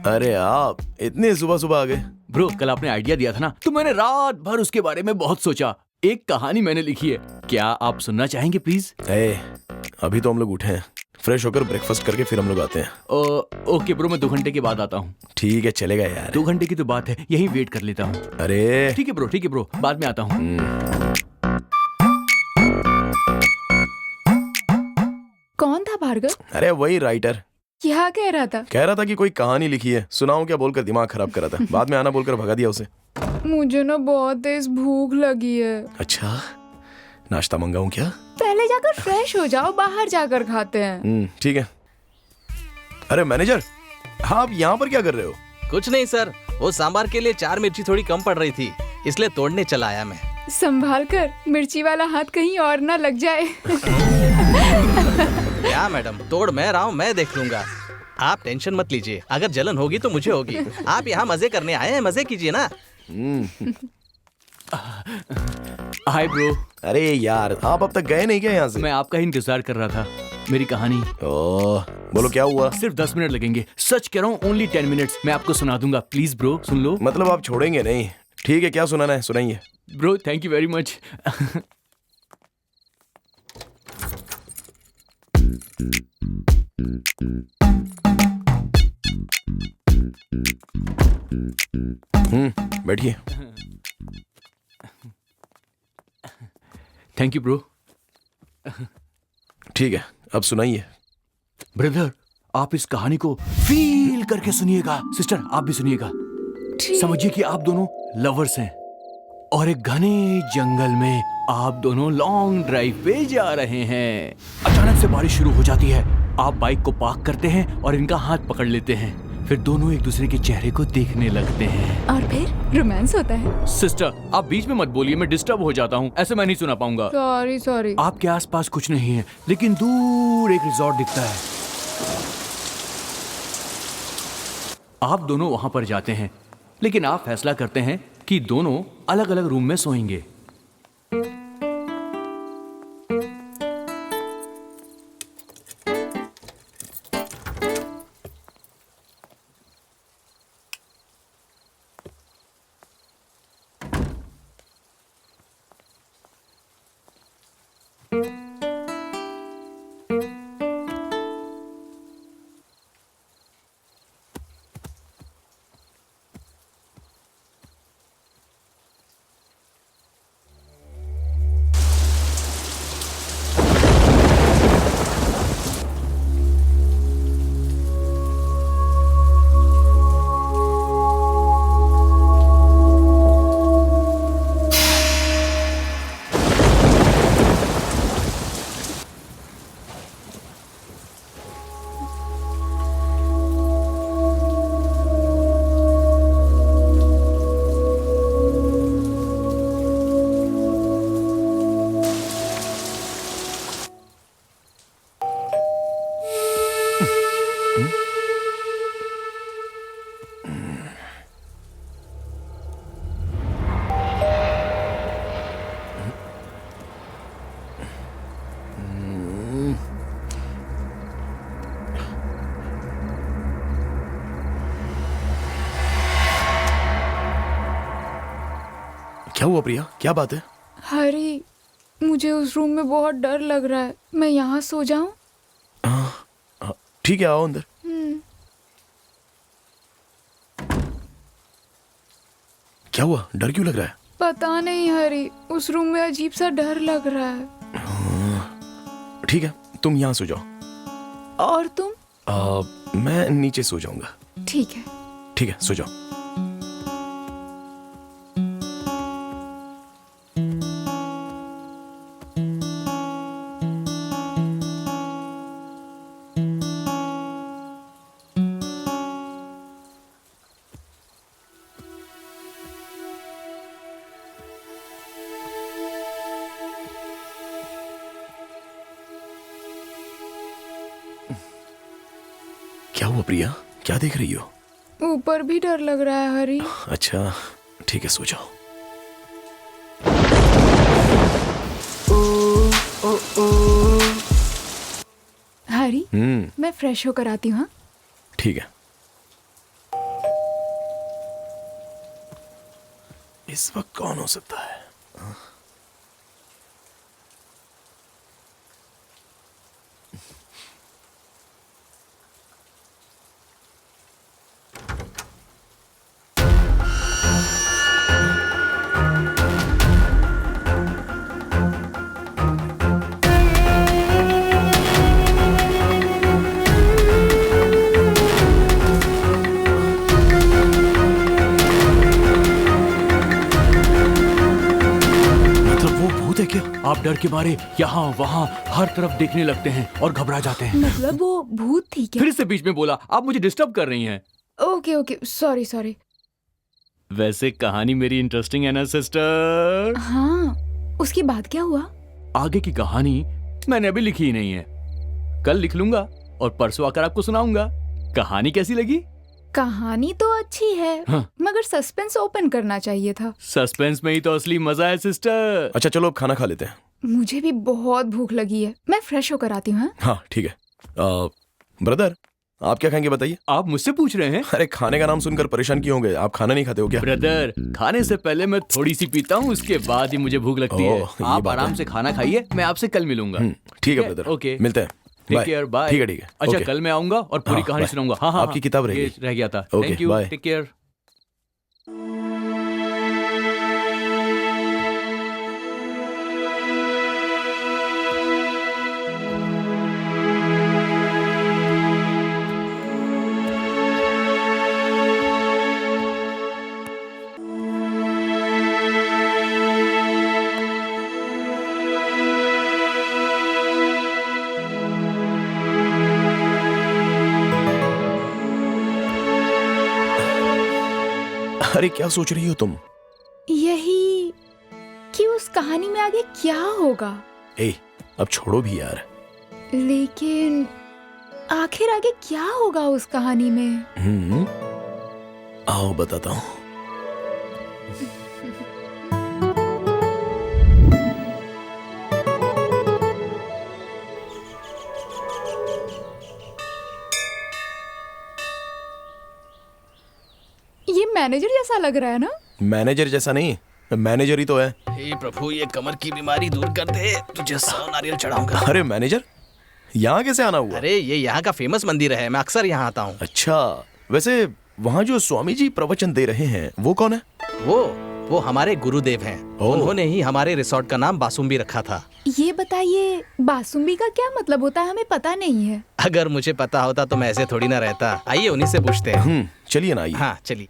[SPEAKER 9] अरे आप इतने सुबह सुबह आ गए।
[SPEAKER 2] ब्रो कल आपने आइडिया दिया था ना, तो मैंने रात भर उसके बारे में बहुत सोचा। एक कहानी मैंने लिखी है, क्या आप सुनना चाहेंगे प्लीज?
[SPEAKER 9] अभी तो हम लोग उठे हैं, फ्रेश होकर ब्रेकफास्ट करके फिर हम लोग आते हैं।
[SPEAKER 2] ओके ब्रो, मैं 2 घंटे के बाद आता हूँ।
[SPEAKER 9] ठीक है, चलेगा यार।
[SPEAKER 2] 2 घंटे की तो बात है, यहीं वेट कर लेता हूँ।
[SPEAKER 9] अरे
[SPEAKER 2] ठीक है ब्रो, बाद में आता हूँ।
[SPEAKER 8] कौन था भार्गव?
[SPEAKER 9] अरे वही राइटर।
[SPEAKER 8] क्या कह रहा था?
[SPEAKER 9] कह रहा था कि कोई कहानी लिखी है, सुनाऊं क्या बोलकर दिमाग खराब कर रहा था। बाद में आना बोलकर भगा दिया उसे।
[SPEAKER 8] मुझे ना बहुत तेज भूख लगी है।
[SPEAKER 9] अच्छा, नाश्ता मंगाऊं क्या?
[SPEAKER 8] पहले जाकर फ्रेश हो जाओ, बाहर जाकर खाते हैं।
[SPEAKER 9] ठीक है। अरे मैनेजर, आप यहाँ पर क्या कर रहे हो?
[SPEAKER 3] कुछ नहीं सर, वो सांबार के लिए 4 मिर्ची थोड़ी कम पड़ रही थी, इसलिए तोड़ने चला आया मैं।
[SPEAKER 8] संभाल कर, मिर्ची वाला हाथ कहीं और ना लग जाए।
[SPEAKER 3] क्या मैडम, तोड़ मैं रहा हूँ, मैं देख लूंगा। आप टेंशन मत लीजिए, अगर जलन होगी तो मुझे होगी। आप यहाँ मजे करने आए हैं, मजे कीजिए ना।
[SPEAKER 2] Hi bro.
[SPEAKER 9] अरे यार, आप अब तक गए नहीं क्या यहाँ से?
[SPEAKER 2] मैं आपका ही इंतजार कर रहा था। मेरी कहानी।
[SPEAKER 9] ओह, बोलो क्या हुआ?
[SPEAKER 2] सिर्फ 10 मिनट लगेंगे, सच कह रहा हूँ, ओनली 10 मिनट्स। मैं आपको सुना दूंगा, प्लीज ब्रो सुन लो।
[SPEAKER 9] मतलब आप छोड़ेंगे नहीं? ठीक है, क्या सुनाना है सुनाइए।
[SPEAKER 2] Bro thank you very much.
[SPEAKER 9] बैठिए।
[SPEAKER 2] Thank you bro.
[SPEAKER 9] ठीक है, अब सुनाइए।
[SPEAKER 2] ब्रदर, आप इस कहानी को फील करके सुनिएगा। सिस्टर, आप भी सुनिएगा। समझिए कि आप दोनों लवर्स हैं और एक घने जंगल में आप दोनों लॉन्ग ड्राइव पे जा रहे हैं। अचानक से बारिश शुरू हो जाती है। आप बाइक को पार्क करते हैं और इनका हाथ पकड़ लेते हैं। फिर दोनों एक दूसरे के चेहरे को देखने लगते हैं
[SPEAKER 8] और फिर रोमांस होता है।
[SPEAKER 2] सिस्टर, आप बीच में मत बोलिए, मैं डिस्टर्ब हो जाता हूँ। ऐसे मैं नहीं सुना पाऊंगा।
[SPEAKER 8] सॉरी।
[SPEAKER 2] आपके आसपास कुछ नहीं है, लेकिन दूर एक रिजॉर्ट दिखता है। आप दोनों वहां पर जाते हैं, लेकिन आप फैसला करते हैं कि दोनों अलग अलग रूम में सोएंगे।
[SPEAKER 9] क्या हुआ प्रिया, क्या बात है?
[SPEAKER 8] हरी, मुझे उस रूम में बहुत डर लग रहा है। मैं यहाँ सो जाऊं?
[SPEAKER 9] ठीक है, आओ अंदर। क्या हुआ, डर क्यों लग रहा है?
[SPEAKER 8] पता नहीं हरी, उस रूम में अजीब सा डर लग रहा है।
[SPEAKER 9] ठीक है, तुम यहाँ सो जाओ।
[SPEAKER 8] और तुम?
[SPEAKER 9] मैं नीचे सो जाऊंगा।
[SPEAKER 8] ठीक है।
[SPEAKER 9] ठीक है, सो जाओ। क्या हुआ प्रिया, क्या देख रही हो?
[SPEAKER 8] ऊपर भी डर लग रहा है हरी।
[SPEAKER 9] अच्छा, ठीक है, सो जाओ।
[SPEAKER 8] हरी, मैं फ्रेश होकर आती हूँ।
[SPEAKER 9] ठीक है। इस वक्त कौन हो सकता है?
[SPEAKER 2] आप डर के मारे यहाँ वहाँ हर तरफ देखने लगते हैं और घबरा जाते हैं।
[SPEAKER 8] मतलब वो भूत थी क्या?
[SPEAKER 2] फिर से बीच में बोला, आप मुझे डिस्टर्ब कर रही हैं।
[SPEAKER 8] Okay, sorry.
[SPEAKER 2] वैसे कहानी मेरी इंटरेस्टिंग है ना सिस्टर?
[SPEAKER 8] हाँ, उसके बाद क्या हुआ?
[SPEAKER 2] आगे की कहानी मैंने अभी लिखी ही नहीं है, कल लिख लूंगा और परसों आकर आपको सुनाऊंगा। कहानी कैसी लगी?
[SPEAKER 8] कहानी तो अच्छी है,
[SPEAKER 2] हाँ।
[SPEAKER 8] मगर सस्पेंस ओपन करना चाहिए था।
[SPEAKER 2] सस्पेंस में ही तो असली मजा है सिस्टर।
[SPEAKER 9] अच्छा चलो अब खाना खा लेते हैं।
[SPEAKER 8] मुझे भी बहुत भूख लगी है, मैं फ्रेश होकर आती हूँ।
[SPEAKER 9] हाँ ठीक है। ब्रदर आप क्या खाएंगे बताइए?
[SPEAKER 2] आप मुझसे पूछ रहे हैं?
[SPEAKER 9] अरे खाने का नाम सुनकर परेशान क्यों हो गए? आप खाना नहीं खाते हो क्या?
[SPEAKER 2] ब्रदर खाने से पहले मैं थोड़ी सी पीता हूँ, उसके बाद ही मुझे भूख लगती है। आप आराम से खाना खाइए, मैं आपसे कल मिलूंगा।
[SPEAKER 9] ठीक है ब्रदर,
[SPEAKER 2] ओके
[SPEAKER 9] मिलते हैं।
[SPEAKER 2] Take care, bye.
[SPEAKER 9] ठीक है।
[SPEAKER 2] अच्छा कल मैं आऊंगा और पूरी कहानी सुनाऊंगा। हाँ,
[SPEAKER 9] आपकी किताब रह गई।
[SPEAKER 2] रह गया था।
[SPEAKER 9] Okay,
[SPEAKER 2] thank you,
[SPEAKER 9] bye.
[SPEAKER 2] Take care.
[SPEAKER 9] अरे क्या सोच रही हो तुम?
[SPEAKER 8] यही कि उस कहानी में आगे क्या होगा।
[SPEAKER 9] ए, अब छोड़ो भी यार।
[SPEAKER 8] लेकिन आखिर आगे क्या होगा उस कहानी में?
[SPEAKER 9] आओ बताता हूँ।
[SPEAKER 8] ये मैनेजर जैसा लग रहा है ना?
[SPEAKER 9] मैनेजर जैसा नहीं, मैनेजर ही तो है।
[SPEAKER 3] हे प्रभु, ये कमर की बीमारी दूर कर दे, तुझे 100 नारियल चढ़ाऊंगा।
[SPEAKER 9] अरे मैनेजर, यहाँ कैसे आना हुआ?
[SPEAKER 3] अरे ये यहाँ का फेमस मंदिर है, मैं अक्सर यहाँ आता हूँ।
[SPEAKER 9] अच्छा, वैसे वहाँ जो स्वामी जी प्रवचन दे रहे हैं वो कौन है?
[SPEAKER 3] वो हमारे गुरुदेव हैं। उन्होंने ही हमारे रिसोर्ट का नाम बासुम्बी रखा था।
[SPEAKER 8] ये बताइए, बासुम्बी का क्या मतलब होता है? हमें पता नहीं है।
[SPEAKER 3] अगर मुझे पता होता तो मैं ऐसे थोड़ी ना रहता। आइए उन्हीं से पूछते हैं।
[SPEAKER 9] चलिए ना, आइए।
[SPEAKER 3] हाँ चलिए।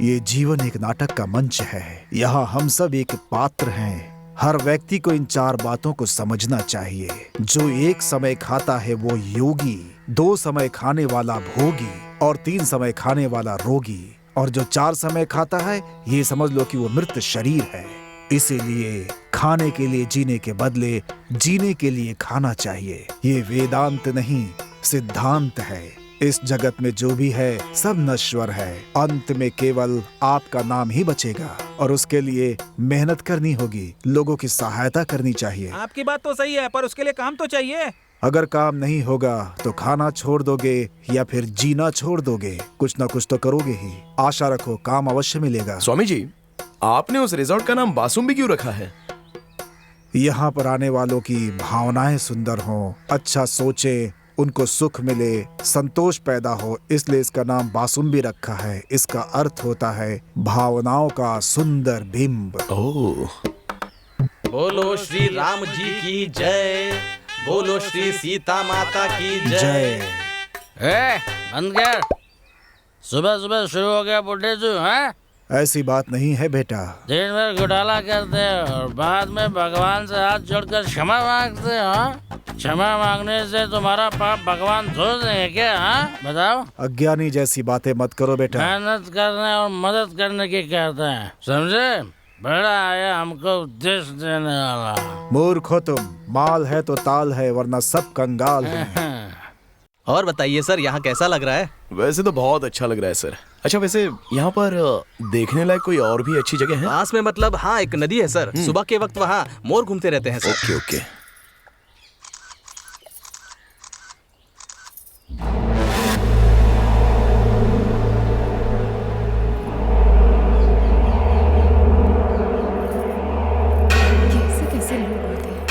[SPEAKER 4] ये जीवन एक नाटक का मंच है। यहाँ हम सब एक पात्र हैं। हर व्यक्ति को इन 4 बातों को समझना चाहिए। जो एक समय खाता है वो योगी, 2 समय खाने वाला भोगी और 3 समय खाने वाला रोगी, और जो 4 समय खाता है ये समझ लो कि वो मृत शरीर है। इसीलिए खाने के लिए जीने के बदले जीने के लिए खाना चाहिए। ये वेदांत नहीं, सिद्धांत है। इस जगत में जो भी है सब नश्वर है। अंत में केवल आपका नाम ही बचेगा और उसके लिए मेहनत करनी होगी, लोगों की सहायता करनी चाहिए।
[SPEAKER 1] आपकी बात तो सही है, पर उसके लिए काम तो चाहिए।
[SPEAKER 4] अगर काम नहीं होगा तो खाना छोड़ दोगे या फिर जीना छोड़ दोगे। कुछ ना कुछ तो करोगे ही। आशा रखो काम अवश्य मिलेगा।
[SPEAKER 9] स्वामी जी, आपने उस रिजॉर्ट का नाम बासुम्बी क्यों रखा है?
[SPEAKER 4] यहाँ पर आने वालों की भावनाएं सुंदर हों, अच्छा सोचे, उनको सुख मिले, संतोष पैदा हो, इसलिए इसका नाम बासुम्बी रखा है। इसका अर्थ होता है भावनाओं का सुंदर बिंब।
[SPEAKER 9] ओह,
[SPEAKER 3] बोलो श्री राम जी की जय, बोलो श्री सीता माता की जय।
[SPEAKER 12] बंद कर, सुबह सुबह शुरू हो गया बुढ़े जो है।
[SPEAKER 4] ऐसी बात नहीं है बेटा।
[SPEAKER 12] दिन भर घोटाला करते हो और बाद में भगवान से हाथ जोड़कर क्षमा मांगते हो। क्षमा मांगने से तुम्हारा पाप भगवान धो देंगे क्या? हाँ बताओ।
[SPEAKER 4] अज्ञानी जैसी बातें मत करो बेटा।
[SPEAKER 12] मेहनत करने और मदद करने की कहते हैं, समझे? बड़ा आया हमको उपदेश देने वाला।
[SPEAKER 4] मूर्ख हो तुम। माल है तो ताल है, वरना सब कंगाल हैं।
[SPEAKER 3] और बताइए सर, यहाँ कैसा लग रहा है?
[SPEAKER 9] वैसे तो बहुत अच्छा लग रहा है सर। अच्छा, वैसे यहाँ पर देखने लायक कोई और भी अच्छी जगह है?
[SPEAKER 3] पास में मतलब हाँ, एक नदी है सर। सुबह के वक्त वहाँ मोर घूमते रहते हैं सर।
[SPEAKER 9] Okay okay.
[SPEAKER 8] कैसे कैसे लोग होते हैं।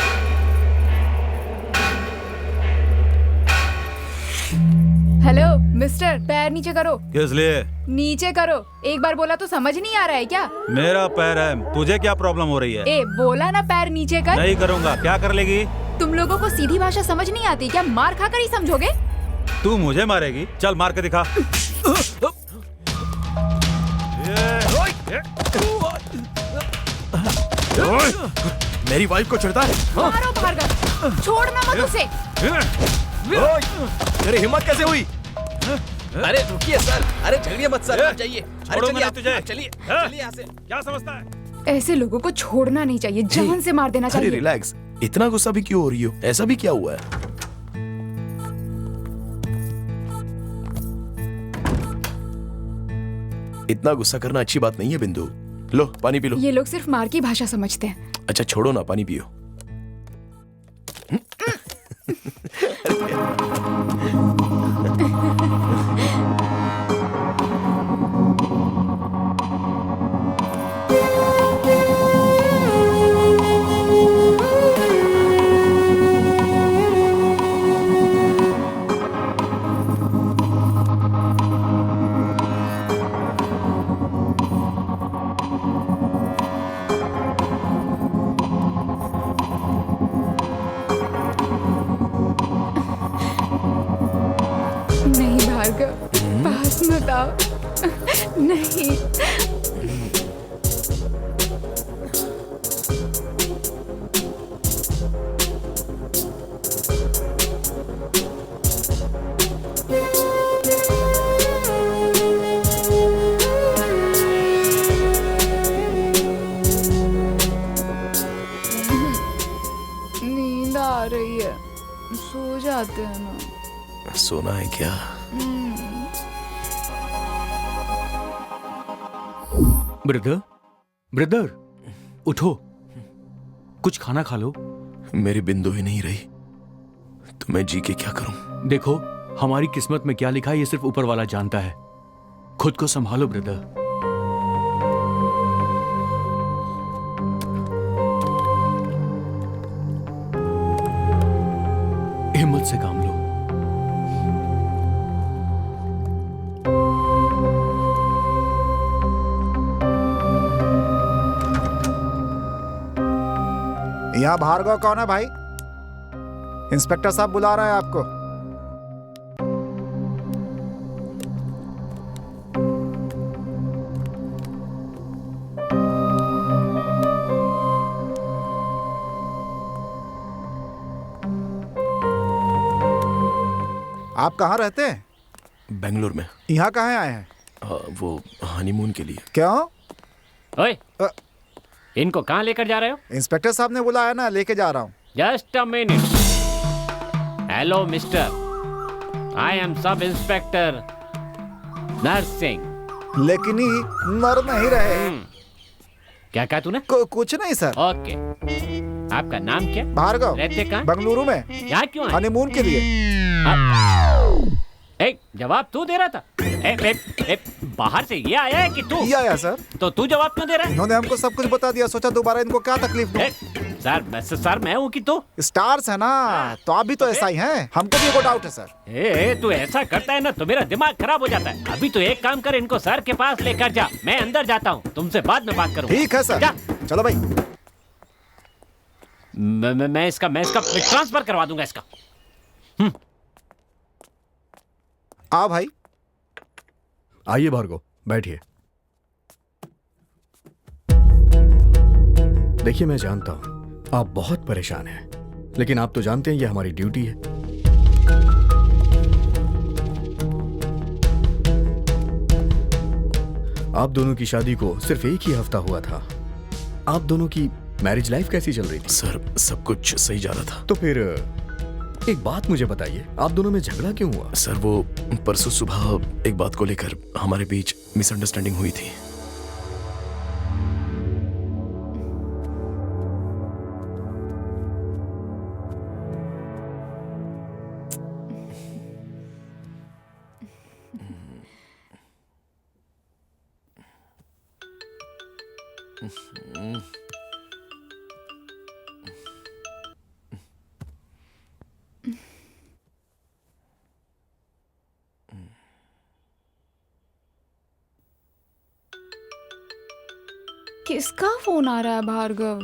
[SPEAKER 8] हेलो मिस्टर, पैर नीचे करो।
[SPEAKER 1] किस लिए?
[SPEAKER 8] नीचे करो। एक बार बोला तो समझ नहीं आ रहा है क्या?
[SPEAKER 1] मेरा पैर है, तुझे क्या प्रॉब्लम हो रही है?
[SPEAKER 8] ए बोला ना पैर नीचे कर।
[SPEAKER 1] नहीं करूँगा। क्या कर लेगी?
[SPEAKER 8] तुम लोगों को सीधी भाषा समझ नहीं आती क्या? मार खाकर ही समझोगे?
[SPEAKER 1] तू मुझे मारेगी? चल मार के दिखा।
[SPEAKER 9] मेरी वाइफ को चिढ़ता है?
[SPEAKER 8] मारो भार्गव, छोड़ना मत उसे।
[SPEAKER 9] तेरी हिम्मत कैसे हुई?
[SPEAKER 3] अरे रुकिए सर, अरे झगड़िए मत सर, आप जाइए। अरे
[SPEAKER 1] छोड़ूंगा
[SPEAKER 3] चलिए
[SPEAKER 1] नहीं तुझे।
[SPEAKER 3] चलिए चलिए यहाँ से।
[SPEAKER 1] क्या समझता है?
[SPEAKER 8] ऐसे लोगों को छोड़ना नहीं चाहिए, जान से मार देना
[SPEAKER 9] अरे
[SPEAKER 8] चाहिए।
[SPEAKER 9] रिलैक्स, इतना गुस्सा भी क्यों हो रही हो? ऐसा भी क्या हुआ है? इतना गुस्सा करना अच्छी बात नहीं है बिंदु। लो पानी पी लो।
[SPEAKER 8] ये लोग सिर्फ मार की भाषा समझते हैं।
[SPEAKER 9] अच्छा छोड़ो ना, पानी पियो।
[SPEAKER 8] भार्गव पास मत आओ। नहीं। नींद आ रही है, सो जाते हैं ना।
[SPEAKER 9] सोना है क्या?
[SPEAKER 2] ब्रदर, ब्रदर, उठो, कुछ खाना खा लो।
[SPEAKER 9] मेरी बिंदु ही नहीं रही तो मैं जी के क्या करूं?
[SPEAKER 2] देखो, हमारी किस्मत में क्या लिखा है ये सिर्फ ऊपर वाला जानता है। खुद को संभालो ब्रदर। हिम्मत से काम लो।
[SPEAKER 4] यहाँ भार्गव कौन है भाई? इंस्पेक्टर साहब बुला रहे हैं आपको। आप कहाँ रहते हैं?
[SPEAKER 9] बेंगलोर में।
[SPEAKER 4] यहाँ कहाँ आए हैं?
[SPEAKER 9] वो हनीमून के लिए।
[SPEAKER 4] क्यों?
[SPEAKER 6] ओए, इनको कहाँ लेकर जा रहे हो?
[SPEAKER 4] इंस्पेक्टर साहब ने बुलाया ना, लेके जा रहा हूँ।
[SPEAKER 6] Just a minute. Hello mister, I am sub inspector nursing.
[SPEAKER 4] लेकिन ही मर नहीं रहे।
[SPEAKER 6] क्या कहा तूने?
[SPEAKER 4] कुछ नहीं सर।
[SPEAKER 6] ओके, आपका नाम क्या?
[SPEAKER 4] भार्गव।
[SPEAKER 6] रहते कहाँ?
[SPEAKER 4] बेंगलुरु में।
[SPEAKER 6] यहाँ क्यों आए?
[SPEAKER 4] हनीमून के लिए।
[SPEAKER 6] एक जवाब तू दे रहा था। बाहर से ये आया है कि तू?
[SPEAKER 4] ये आया सर।
[SPEAKER 6] तो तू जवाब क्यों दे रहा है?
[SPEAKER 4] इन्होंने हमको सब कुछ बता दिया, सोचा दोबारा इनको क्या तकलीफ दूं।
[SPEAKER 6] सर मैं हूँ कि तू?
[SPEAKER 4] स्टार्स है ना, तो आप भी तो ऐसा ही हैं। हमको भी एक डाउट है सर।
[SPEAKER 6] तू ऐसा करता है ना तो मेरा दिमाग खराब हो जाता है। अभी तो एक काम कर, इनको सर के पास लेकर जा, मैं अंदर जाता हूँ, तुमसे बाद में बात करूँगा।
[SPEAKER 4] ठीक है सर। चलो भाई।
[SPEAKER 6] मैं इसका ट्रांसफर करवा दूंगा इसका।
[SPEAKER 4] आओ भाई।
[SPEAKER 7] आइए भार्गव, बैठिए। देखिए, मैं जानता हूं आप बहुत परेशान हैं, लेकिन आप तो जानते हैं ये हमारी ड्यूटी है। आप दोनों की शादी को सिर्फ एक ही हफ्ता हुआ था। आप दोनों की मैरिज लाइफ कैसी चल रही थी?
[SPEAKER 9] सर, सब कुछ सही जा रहा था।
[SPEAKER 7] तो फिर एक बात मुझे बताइए, आप दोनों में झगड़ा क्यों हुआ?
[SPEAKER 9] सर, वो परसों सुबह एक बात को लेकर हमारे बीच मिसअंडरस्टैंडिंग हुई थी।
[SPEAKER 8] किसका फोन आ रहा है भार्गव?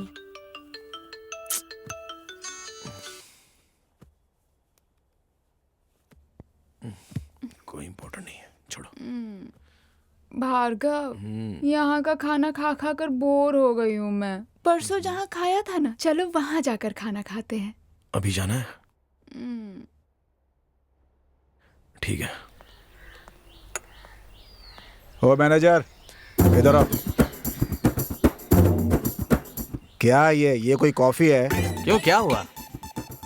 [SPEAKER 9] कोई इम्पोर्टेंट नहीं है, छोड़ो।
[SPEAKER 8] भार्गव, यहाँ का खाना खा खा कर बोर हो गई हूँ मैं। परसों जहाँ खाया था ना, चलो वहाँ जाकर खाना खाते हैं।
[SPEAKER 9] अभी जाना है? ठीक है।
[SPEAKER 4] ओ मैनेजर, इधर आओ। क्या ये कोई कॉफी है?
[SPEAKER 3] क्यों, क्या हुआ?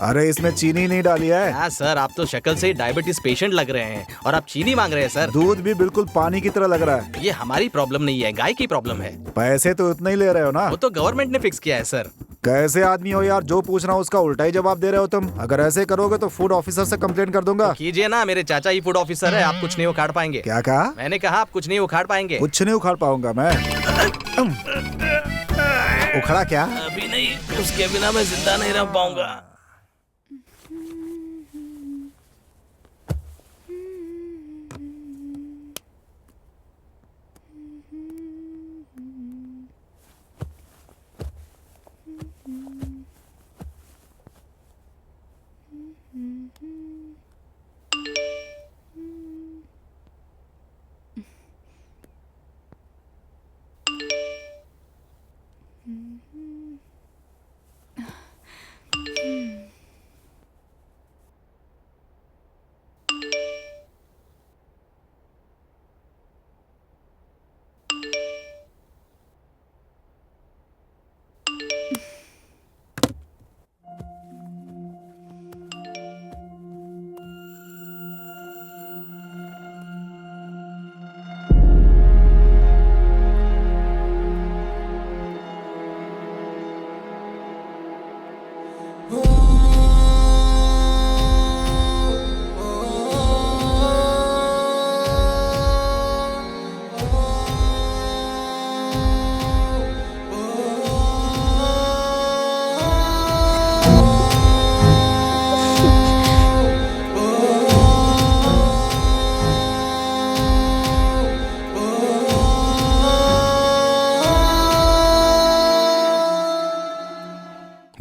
[SPEAKER 4] अरे इसमें चीनी नहीं डाली है।
[SPEAKER 3] हाँ सर, आप तो शक्ल से ही डायबिटीज पेशेंट लग रहे हैं और आप चीनी मांग रहे हैं सर।
[SPEAKER 4] दूध भी बिल्कुल पानी की तरह लग रहा है।
[SPEAKER 3] ये हमारी प्रॉब्लम नहीं है, गाय की प्रॉब्लम है।
[SPEAKER 4] पैसे तो उतने ही ले रहे हो ना?
[SPEAKER 3] वो तो गवर्नमेंट ने फिक्स किया है सर।
[SPEAKER 4] कैसे आदमी हो यार, जो पूछ रहा हूँ उसका उल्टा ही जवाब दे रहे हो तुम। अगर ऐसे करोगे तो फूड ऑफिसर से कंप्लेंट कर दूंगा।
[SPEAKER 3] तो कीजिए ना, मेरे चाचा ही फूड ऑफिसर है, आप कुछ नहीं उखाड़ पाएंगे।
[SPEAKER 4] क्या कहा?
[SPEAKER 3] मैंने कहा आप कुछ नहीं उखाड़ पाएंगे।
[SPEAKER 4] कुछ नहीं उखाड़ पाऊंगा मैं। उखड़ा क्या?
[SPEAKER 12] अभी नहीं, उसके बिना मैं जिंदा नहीं रह पाऊंगा।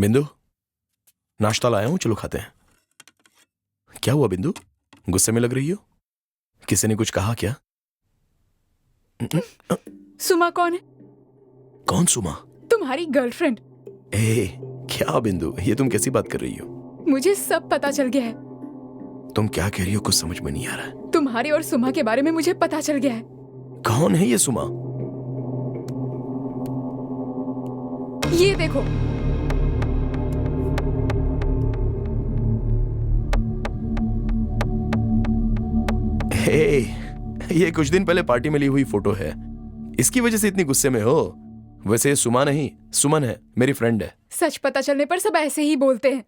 [SPEAKER 9] बिंदु, नाश्ता लाया हूं, चलो खाते हैं। क्या हुआ बिंदु, गुस्से में लग रही हो? किसी ने कुछ कहा क्या?
[SPEAKER 8] सुमा कौन है?
[SPEAKER 9] कौन सुमा?
[SPEAKER 8] तुम्हारी गर्लफ्रेंड।
[SPEAKER 9] ए, क्या बिंदु, ये तुम कैसी बात कर रही हो?
[SPEAKER 8] मुझे सब पता चल गया है।
[SPEAKER 9] तुम क्या कह रही हो, कुछ समझ में नहीं आ रहा है।
[SPEAKER 8] तुम्हारे और सुमा के बारे में मुझे पता चल गया है।
[SPEAKER 9] कौन है ये सुमा?
[SPEAKER 8] ये देखो।
[SPEAKER 9] हे, ये कुछ दिन पहले पार्टी में ली हुई फोटो है, इसकी वजह से इतनी गुस्से में हो? वैसे ये सुमा नहीं, सुमन है, मेरी फ्रेंड है।
[SPEAKER 8] सच पता चलने पर सब ऐसे ही बोलते हैं।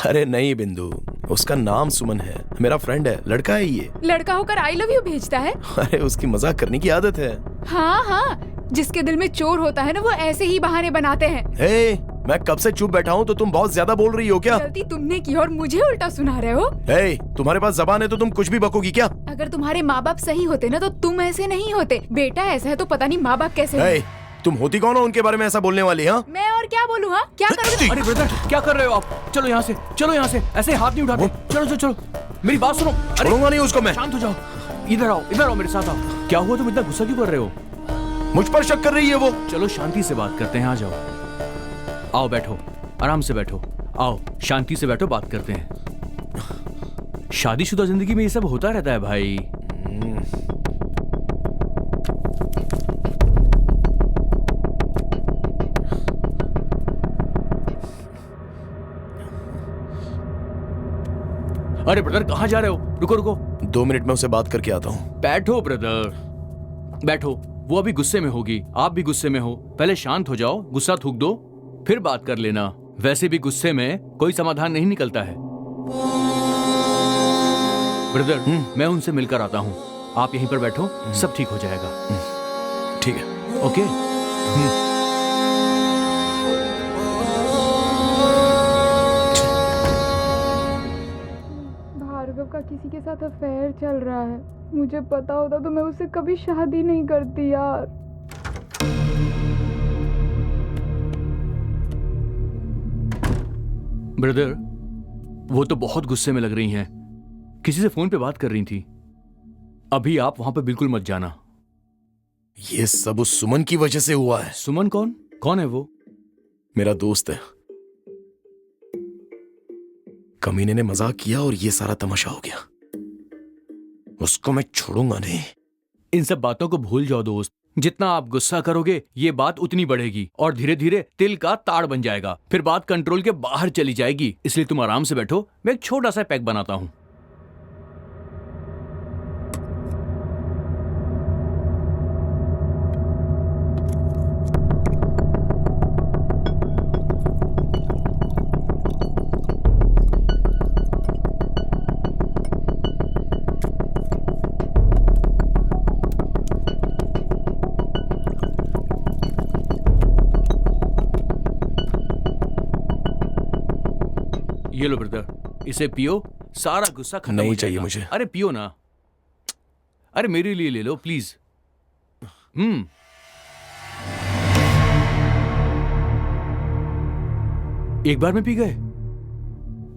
[SPEAKER 9] अरे नहीं बिंदु, उसका नाम सुमन है, मेरा फ्रेंड है, लड़का है ये।
[SPEAKER 8] लड़का होकर आई लव यू भेजता है?
[SPEAKER 9] अरे उसकी मजाक करने की आदत है।
[SPEAKER 8] हाँ हाँ, जिसके दिल में चोर होता है ना, वो ऐसे ही बहाने बनाते हैं।
[SPEAKER 9] हे, मैं कब से चुप बैठा हूँ, तो तुम बहुत ज्यादा बोल रही हो क्या?
[SPEAKER 8] गलती तुमने की और मुझे उल्टा सुना रहे हो।
[SPEAKER 9] हे, तुम्हारे पास जबान है तो तुम कुछ भी बकोगी क्या?
[SPEAKER 8] अगर तुम्हारे माँ बाप सही होते ना तो तुम ऐसे नहीं होते। बेटा ऐसा है तो पता नहीं माँ बाप कैसे
[SPEAKER 9] हे, तुम होती कौन हो उनके बारे में ऐसा बोलने वाली? हाँ,
[SPEAKER 8] मैं और क्या बोलूँ? हाँ, क्या करोगे?
[SPEAKER 2] अरे ब्रदर, क्या कर रहे हो आप? चलो यहाँ से, चलो यहाँ से, ऐसे हाथ नहीं उठाते। चलो चलो चलो, मेरी बात सुनो।
[SPEAKER 9] छोड़ूंगा नहीं उसको मैं।
[SPEAKER 2] शांत हो जाओ, इधर आओ मेरे साथ आओ। क्या हुआ, तुम इतना गुस्सा क्यों कर रहे हो?
[SPEAKER 9] मुझ पर शक कर रही है वो।
[SPEAKER 2] चलो शांति से बात करते हैं, आ जाओ। आओ बैठो, आराम से बैठो। आओ शांति से बैठो, बात करते हैं। शादीशुदा जिंदगी में ये सब होता रहता है भाई। अरे ब्रदर, कहाँ जा रहे हो? रुको रुको,
[SPEAKER 9] 2 मिनट में उसे बात करके आता हूँ।
[SPEAKER 2] बैठो ब्रदर, बैठो। वो अभी गुस्से में होगी, आप भी गुस्से में हो। पहले शांत हो जाओ, गुस्सा थूक दो, फिर बात कर लेना। वैसे भी गुस्से में कोई समाधान नहीं निकलता है। ब्रदर, मैं उनसे मिलकर आता हूँ, आप यहीं पर बैठो, सब ठीक हो जाएगा।
[SPEAKER 9] ठीक है,
[SPEAKER 2] ओके।
[SPEAKER 8] भार्गव का किसी के साथ अफेयर चल रहा है। मुझे पता होता तो मैं उससे कभी शादी नहीं करती यार।
[SPEAKER 2] ब्रदर, वो तो बहुत गुस्से में लग रही हैं, किसी से फोन पे बात कर रही थी। अभी आप वहां पे बिल्कुल मत जाना।
[SPEAKER 9] ये सब उस सुमन की वजह से हुआ है।
[SPEAKER 2] सुमन कौन? कौन है वो?
[SPEAKER 9] मेरा दोस्त है। कमीने ने मजाक किया और ये सारा तमाशा हो गया। उसको मैं छोड़ूंगा नहीं।
[SPEAKER 2] इन सब बातों को भूल जाओ दोस्त। जितना आप गुस्सा करोगे ये बात उतनी बढ़ेगी और धीरे धीरे तिल का ताड़ बन जाएगा, फिर बात कंट्रोल के बाहर चली जाएगी। इसलिए तुम आराम से बैठो, मैं एक छोटा सा पैक बनाता हूं। ये लो ब्रदर, इसे पियो, सारा गुस्सा खत्म हो
[SPEAKER 9] नहीं
[SPEAKER 2] जाएगा।
[SPEAKER 9] चाहिए मुझे।
[SPEAKER 2] अरे पियो ना। अरे मेरे लिए ले लो प्लीज। एक बार में पी गए?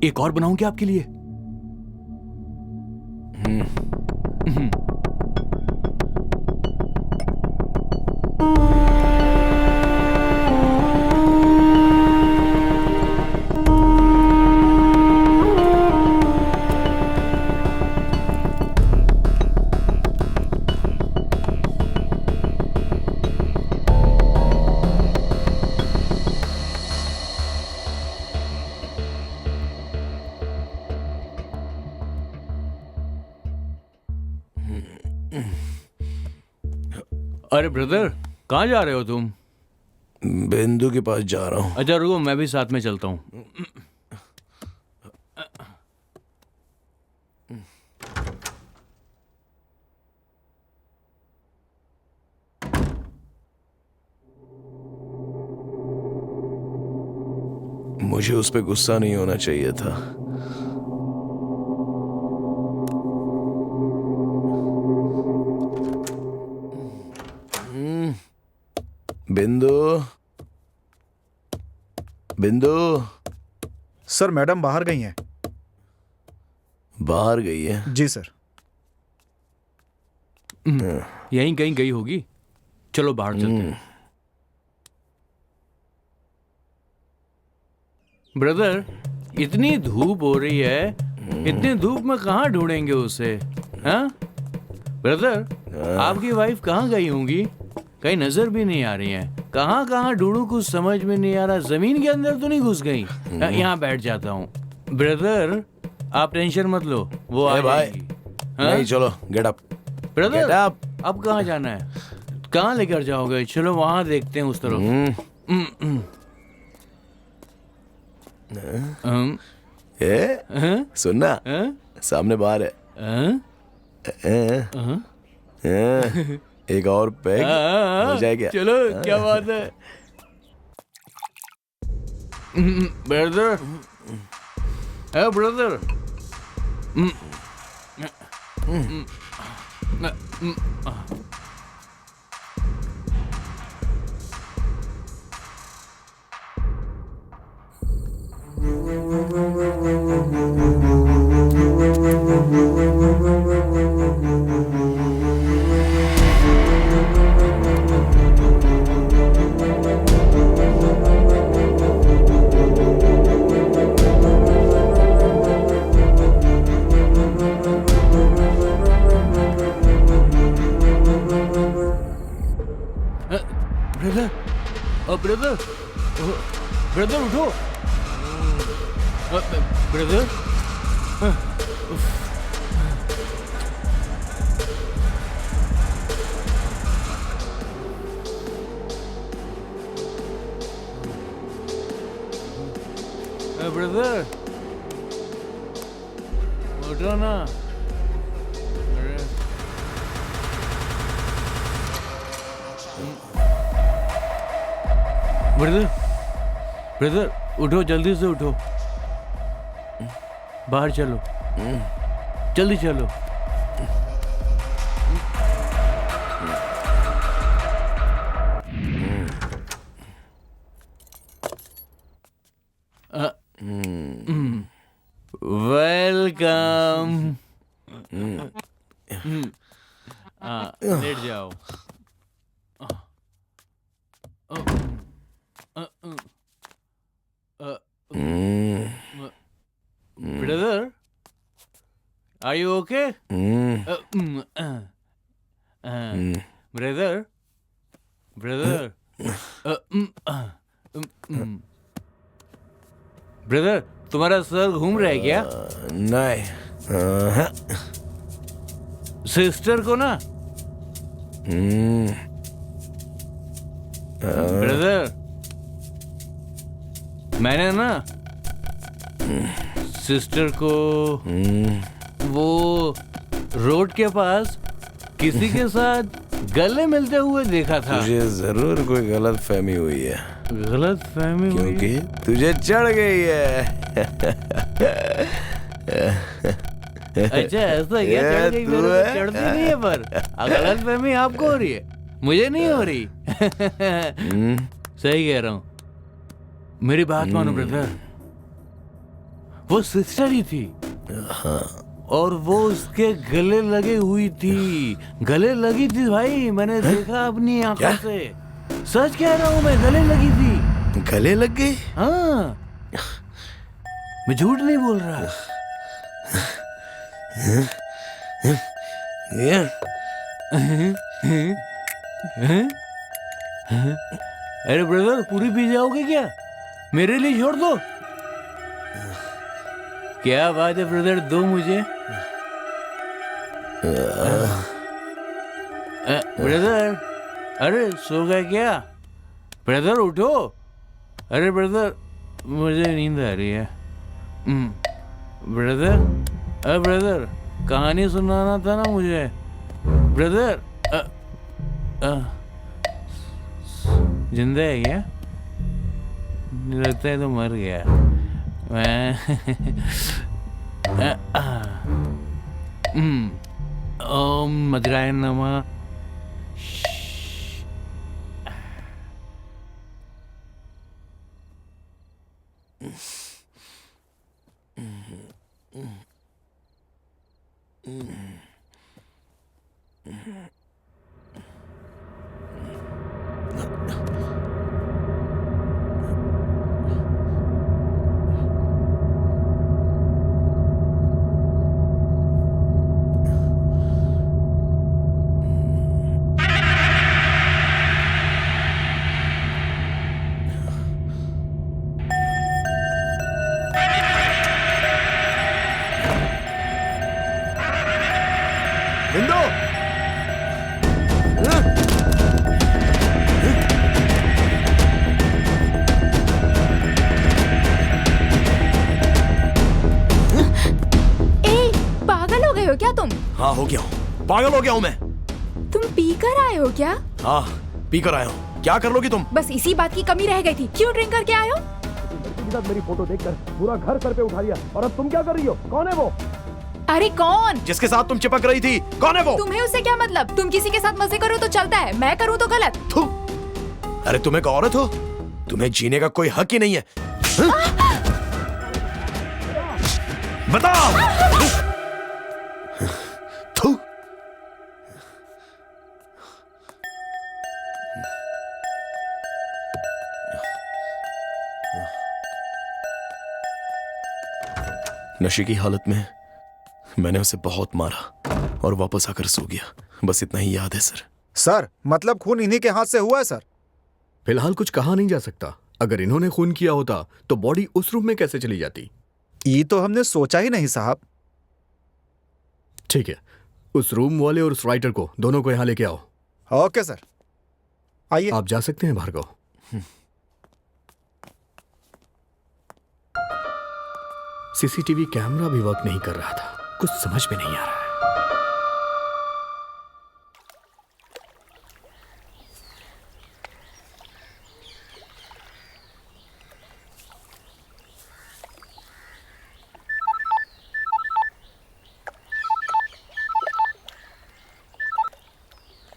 [SPEAKER 2] एक और बनाऊं क्या आपके लिए? अरे ब्रदर, कहाँ जा रहे हो तुम?
[SPEAKER 9] बिंदु के पास जा रहा हूँ।
[SPEAKER 2] अच्छा रुको, मैं भी साथ में चलता हूँ।
[SPEAKER 9] मुझे उस पर गुस्सा नहीं होना चाहिए था। बिंदु, बिंदु
[SPEAKER 4] सर मैडम बाहर गई हैं।
[SPEAKER 9] बाहर गई है?
[SPEAKER 4] जी सर।
[SPEAKER 2] यहीं कहीं गई होगी, चलो बाहर चलते हैं। ब्रदर, इतनी धूप हो रही है, इतनी धूप में कहाँ ढूंढेंगे उसे? हाँ ब्रदर, आपकी वाइफ कहाँ गई होंगी? कहीं नजर भी नहीं आ रही है। कहाँ कहाँ ढूंढूं, कुछ समझ में नहीं आ रहा। जमीन के अंदर तो नहीं घुस गई? यहाँ बैठ जाता हूँ। ब्रदर आप टेंशन मत लो, वो आ जाएगी।
[SPEAKER 9] नहीं, चलो गेट अप।
[SPEAKER 2] ब्रदर अब कहाँ जाना है? कहाँ लेकर जाओगे? चलो वहां देखते हैं उस तरफ।
[SPEAKER 9] सुनना, सामने बार है। एक और पैग हो जाए क्या?
[SPEAKER 2] चलो क्या बात है। ब्रदर, ब्रदर, ब्रदर, ब्रदर उठो। ब्रदर, ब्रदर उठो ना। ब्रदर, ब्रदर उठो, जल्दी से उठो, बाहर चलो, जल्दी चलो। वेलकम। लेट जाओ। Brother, are you okay? Brother, brother, brother तुम्हारा सर घूम रहा है क्या?
[SPEAKER 9] नहीं।
[SPEAKER 2] सिस्टर को ना। ब्रदर, मैंने ना सिस्टर को वो रोड के पास किसी के साथ गले मिलते हुए देखा था।
[SPEAKER 9] तुझे जरूर कोई गलत फहमी हुई है।
[SPEAKER 2] गलत फहमी हुई?
[SPEAKER 9] क्योंकि तुझे चढ़ गई है।
[SPEAKER 2] अच्छा ऐसा क्या? चढ़ गई? मेरे को चढ़ती नहीं है, पर गलत फहमी आपको हो रही है, मुझे नहीं हो रही। सही कह रहा हूँ। मेरी बात मानो ब्रदर, वो सिस्टर ही थी और वो उसके गले लगे हुई थी। गले लगी थी भाई, मैंने देखा अपनी आंखों से। सच कह रहा हूँ मैं, गले लगी थी।
[SPEAKER 9] गले लग गई?
[SPEAKER 2] हाँ, मैं झूठ नहीं बोल रहा। अरे ब्रदर, पूरी पी जाओगे क्या? मेरे लिए छोड़ दो। क्या बात है ब्रदर, दो मुझे। ब्रदर, अरे सो गए क्या? ब्रदर उठो। अरे ब्रदर, मुझे नींद आ रही है। ब्रदर, अरे ब्रदर, कहानी सुनाना था ना मुझे। ब्रदर, जिंदा है क्या? लगता है तो मर गया। ओम मद्राय नमः।
[SPEAKER 9] बिंदु
[SPEAKER 8] ए, पागल हो गए हो क्या तुम?
[SPEAKER 9] हाँ हो गया हूँ, पागल हो गया हूँ मैं।
[SPEAKER 8] तुम पीकर आए हो क्या?
[SPEAKER 9] हाँ पी कर आया हूँ। क्या कर लोगी तुम?
[SPEAKER 8] बस इसी बात की कमी रह गई थी। क्यों ड्रिंक करके आए हो?
[SPEAKER 9] मेरी फोटो देखकर पूरा घर सर पे उठा लिया, और अब तुम क्या कर रही हो? कौन है वो?
[SPEAKER 8] अरे कौन?
[SPEAKER 9] जिसके साथ तुम चिपक रही थी, कौन है वो?
[SPEAKER 8] तुम्हें उससे क्या मतलब? तुम किसी के साथ मजे करो तो चलता है, मैं करूँ तो गलत।
[SPEAKER 9] थू। अरे तुम एक औरत हो, तुम्हें जीने का कोई हक ही नहीं है। बता। थू। नशे की हालत में मैंने उसे बहुत मारा और वापस आकर सो गया। बस इतना ही याद है सर।
[SPEAKER 4] सर मतलब खून इन्हीं के हाथ से हुआ है सर।
[SPEAKER 7] फिलहाल कुछ कहा नहीं जा सकता। अगर इन्होंने खून किया होता तो बॉडी उस रूम में कैसे चली जाती?
[SPEAKER 4] ये तो हमने सोचा ही नहीं साहब।
[SPEAKER 7] ठीक है, उस रूम वाले और उस राइटर को दोनों को यहाँ लेके आओ।
[SPEAKER 4] ओके सर, आइए।
[SPEAKER 7] आप जा सकते हैं भार्गव। सीसीटीवी कैमरा भी वर्क नहीं कर रहा था, कुछ समझ में नहीं आ रहा है।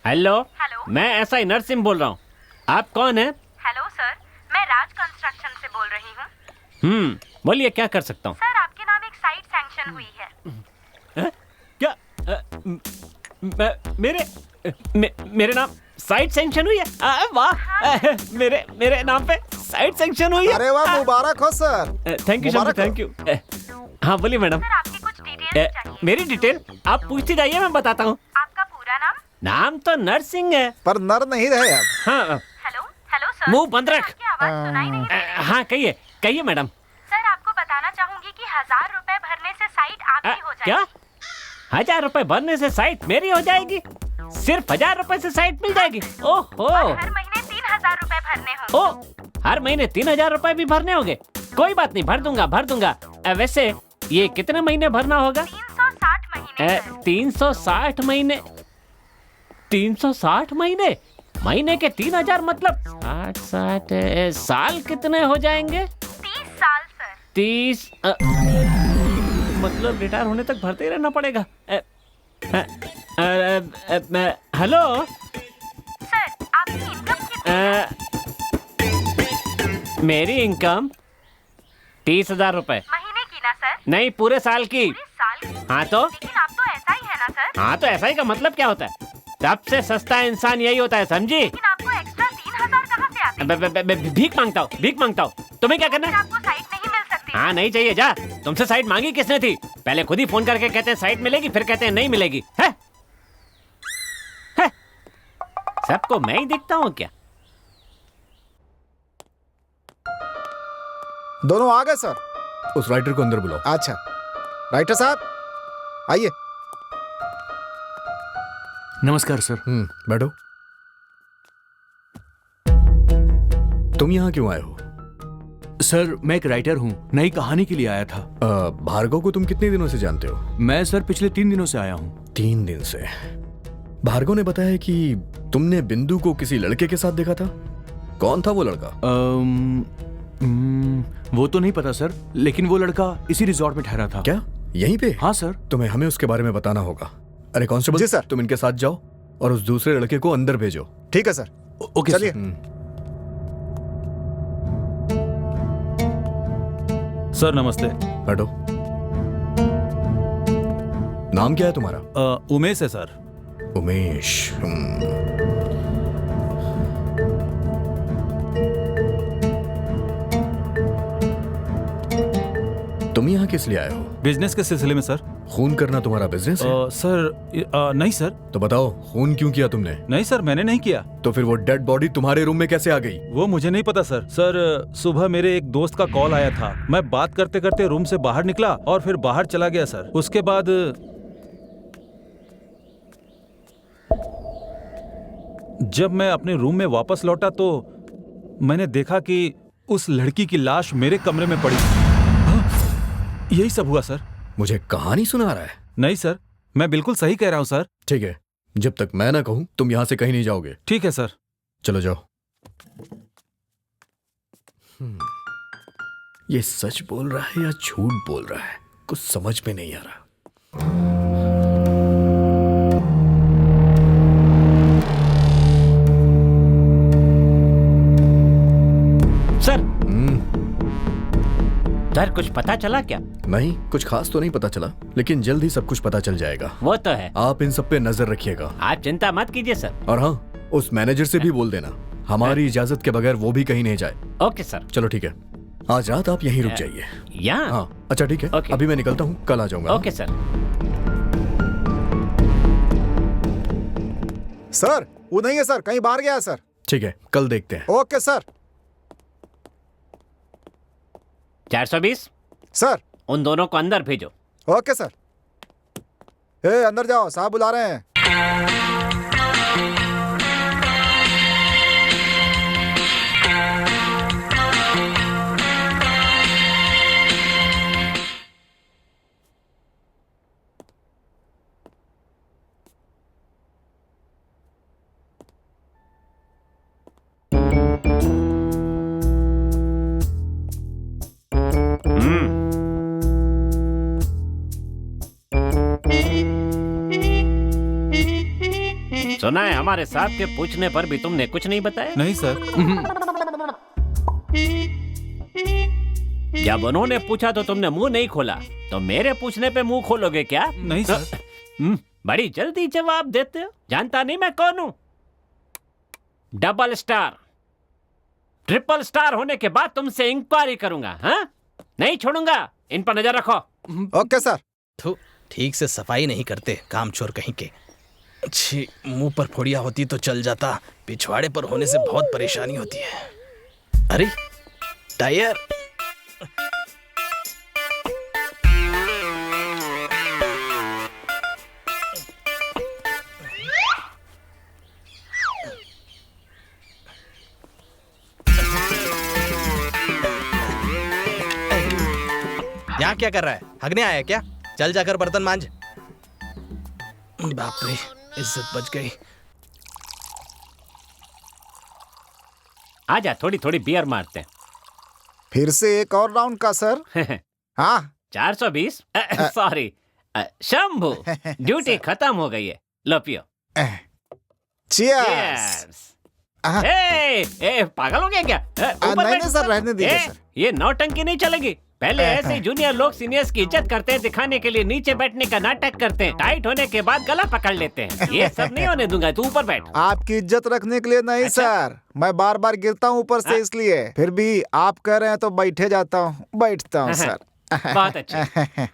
[SPEAKER 6] हेलो, मैं SI नरसिंह बोल रहा हूँ। आप कौन है?
[SPEAKER 14] हेलो सर, मैं राज कंस्ट्रक्शन से बोल रही हूँ।
[SPEAKER 6] बोलिए क्या कर सकता हूँ?
[SPEAKER 14] सर आपके नाम एक साइट सैंक्शन हुई है।
[SPEAKER 6] क्या मेरे नाम साइट सैंक्शन हुई है? वाह, मेरे नाम पे साइट सैंक्शन हुई है।
[SPEAKER 4] अरे वाह, मुबारक हो sir.
[SPEAKER 6] Thank you, thank you. हाँ बोलिए मैडम।
[SPEAKER 14] सर आपकी कुछ डिटेल्स चाहिए।
[SPEAKER 6] मेरी डिटेल आप पूछती जाइए, मैं बताता हूँ।
[SPEAKER 14] आपका पूरा नाम?
[SPEAKER 6] नाम तो नरसिंह है,
[SPEAKER 4] पर नर नहीं रहे आप।
[SPEAKER 6] हाँ।
[SPEAKER 14] हेलो हेलो सर,
[SPEAKER 6] मुंह बंद रख।
[SPEAKER 14] आपकी आवाज सुनाई नहीं दे रही।
[SPEAKER 6] हाँ कहिए कहिए मैडम।
[SPEAKER 14] सर आपको बताना चाहूंगी कि 1000 रुपए भरने से साइट आपकी हो जाएगी।
[SPEAKER 6] क्या 1000 रुपए भरने से साइट मेरी हो जाएगी? सिर्फ 1000 रुपए से साइट मिल जाएगी? ओहो,
[SPEAKER 14] हर महीने 3000 रुपए भरने होंगे।
[SPEAKER 6] ओ, हर महीने 3000 रुपए भी भरने होंगे? कोई बात नहीं, भर दूंगा। वैसे ये कितने महीने भरना होगा?
[SPEAKER 14] 360 महीने।
[SPEAKER 6] 360 महीने? 360 महीने? महीने के 3000 मतलब 60 साल कितने हो जाएंगे?
[SPEAKER 14] 30 साल सर।
[SPEAKER 6] 30 मतलब रिटायर होने तक भरते ही रहना पड़ेगा। हेलो
[SPEAKER 14] सर, आपकी इनकम कितनी है?
[SPEAKER 6] मेरी इनकम 30,000 रुपए।
[SPEAKER 14] महीने की ना सर?
[SPEAKER 6] नहीं, पूरे साल की।
[SPEAKER 14] पूरे साल की?
[SPEAKER 6] हाँ तो?
[SPEAKER 14] लेकिन आप तो ऐसा ही है ना सर?
[SPEAKER 6] हाँ तो ऐसा ही का मतलब क्या होता है? सबसे सस्ता इंसान यही होता है, समझी?
[SPEAKER 14] लेकिन आपको एक्स्ट्रा 3000 कहाँ से आते?
[SPEAKER 6] भीख मांगता हूँ। तुम्हें क्या करना है?
[SPEAKER 14] आपको साइट नहीं मिल सकती।
[SPEAKER 6] हाँ नहीं चाहिए, जा। तुमसे साइट मांगी किसने थी? पहले खुद ही फोन करके कहते हैं साइट मिलेगी, फिर कहते हैं नहीं मिलेगी। है? सबको मैं ही दिखता हूँ क्या?
[SPEAKER 4] दोनों आ गए सर।
[SPEAKER 7] उस राइटर को अंदर बुलाओ।
[SPEAKER 4] अच्छा, राइटर साहब आइए।
[SPEAKER 2] नमस्कार सर।
[SPEAKER 7] बैठो। तुम यहाँ क्यों आए हो?
[SPEAKER 2] सर मैं एक राइटर हूँ, नई कहानी के लिए आया था।
[SPEAKER 7] भार्गव को तुम कितने दिनों से जानते हो?
[SPEAKER 2] मैं सर पिछले 3 दिनों से आया हूँ।
[SPEAKER 7] 3 दिन से? भार्गव ने बताया कि तुमने बिंदु को किसी लड़के के साथ देखा था। कौन था वो लड़का?
[SPEAKER 2] वो तो नहीं पता सर, लेकिन वो लड़का इसी रिजॉर्ट में ठहरा था।
[SPEAKER 7] क्या यहीं पे?
[SPEAKER 2] हाँ सर।
[SPEAKER 7] तुम्हें हमें उसके बारे में बताना होगा। अरे कांस्टेबल
[SPEAKER 4] जी सर।
[SPEAKER 7] तुम इनके साथ जाओ और उस दूसरे लड़के को अंदर भेजो।
[SPEAKER 4] ठीक है सर।
[SPEAKER 2] ओके
[SPEAKER 4] चलिए।
[SPEAKER 1] सर नमस्ते।
[SPEAKER 7] बैठो। नाम क्या है तुम्हारा?
[SPEAKER 1] उमेश है सर।
[SPEAKER 7] उमेश। तुम यहाँ किस लिए आए हो?
[SPEAKER 1] बिजनेस के सिलसिले में सर।
[SPEAKER 7] खून करना तुम्हारा बिजनेस है?
[SPEAKER 1] सर नहीं सर।
[SPEAKER 7] तो बताओ खून क्यों किया तुमने?
[SPEAKER 1] नहीं सर, मैंने नहीं किया।
[SPEAKER 7] तो फिर वो डेड बॉडी तुम्हारे रूम में कैसे आ गई?
[SPEAKER 1] वो मुझे नहीं पता सर। सर सुबह मेरे एक दोस्त का कॉल आया था, मैं बात करते करते रूम से बाहर निकला और फिर बाहर चला गया सर। उसके बाद जब मैं अपने रूम में वापस लौटा तो मैंने देखा कि उस लड़की की लाश मेरे कमरे में पड़ी। यही सब हुआ सर।
[SPEAKER 7] मुझे कहानी सुना रहा है?
[SPEAKER 1] नहीं सर, मैं बिल्कुल सही कह रहा हूँ सर।
[SPEAKER 7] ठीक है, जब तक मैं ना कहूँ तुम यहाँ से कहीं नहीं जाओगे।
[SPEAKER 1] ठीक है सर।
[SPEAKER 7] चलो जाओ। ये सच बोल रहा है या झूठ बोल रहा है, कुछ समझ में नहीं आ रहा।
[SPEAKER 6] सर कुछ पता चला क्या?
[SPEAKER 7] नहीं, कुछ खास तो नहीं पता चला, लेकिन जल्द ही सब कुछ पता चल जाएगा।
[SPEAKER 6] वो तो है।
[SPEAKER 7] आप इन सब पे नजर रखिएगा।
[SPEAKER 6] आप चिंता मत कीजिए सर।
[SPEAKER 7] और हाँ, उस मैनेजर से भी बोल देना हमारी इजाजत के बगैर वो भी कहीं नहीं जाए।
[SPEAKER 6] Okay sir.
[SPEAKER 7] चलो ठीक है, आज रात आप यहीं रुक जाइए।
[SPEAKER 6] यहाँ?
[SPEAKER 7] हाँ अच्छा ठीक है, अभी मैं निकलता हूँ, कल आ जाऊंगा।
[SPEAKER 6] Okay sir.
[SPEAKER 4] सर वो नहीं है सर, कहीं बाहर गया है सर।
[SPEAKER 7] ठीक है, कल देखते हैं।
[SPEAKER 4] Okay sir.
[SPEAKER 6] 420
[SPEAKER 4] सर।
[SPEAKER 6] उन दोनों को अंदर भेजो।
[SPEAKER 4] Okay sir. अंदर जाओ, साहब बुला रहे हैं।
[SPEAKER 6] सुना है हमारे साहब के पूछने पर भी तुमने कुछ नहीं बताया?
[SPEAKER 1] नहीं सर।
[SPEAKER 6] जब उन्होंने पूछा तो तुमने मुंह नहीं खोला, तो मेरे पूछने पे मुंह खोलोगे क्या?
[SPEAKER 1] नहीं सर।
[SPEAKER 6] बड़ी जल्दी जवाब देते हो। जानता नहीं मैं कौन हूं? डबल स्टार, ट्रिपल स्टार होने के बाद तुमसे इंक्वायरी करूंगा। हाँ, नहीं छोड़ूंगा। इन पर नजर रखो।
[SPEAKER 4] Okay sir.
[SPEAKER 3] ठीक से सफाई नहीं करते, कामचोर कहीं के। छी, मुंह पर फोड़िया होती तो चल जाता, पिछवाड़े पर होने से बहुत परेशानी होती है। अरे टायर। यहाँ क्या कर रहा है? हगने आया क्या? चल जाकर बर्तन मांज। बाप रे, इज्जत बच गई।
[SPEAKER 6] आजा, थोड़ी थोड़ी बियर मारते हैं।
[SPEAKER 4] फिर से एक और राउंड का सर। हाँ
[SPEAKER 6] 420 सॉरी शंभू, ड्यूटी खत्म हो गई है। लो पियो।
[SPEAKER 4] चीयर्स।
[SPEAKER 6] पागल हो गया क्या?
[SPEAKER 4] नहीं सर, रहने दीजिए सर।
[SPEAKER 6] ये नौटंकी नहीं चलेगी। पहले ऐसे जूनियर लोग सीनियर्स की इज्जत करते हैं, दिखाने के लिए नीचे बैठने का नाटक करते हैं, टाइट होने के बाद गला पकड़ लेते हैं। ये सब नहीं होने दूंगा, तू ऊपर बैठ।
[SPEAKER 4] आपकी इज्जत रखने के लिए नहीं। अच्छा? सर मैं बार बार गिरता हूँ ऊपर से, इसलिए। फिर भी आप कह रहे हैं तो बैठे जाता हूँ, बैठता हूँ सर।
[SPEAKER 6] बहुत अच्छा।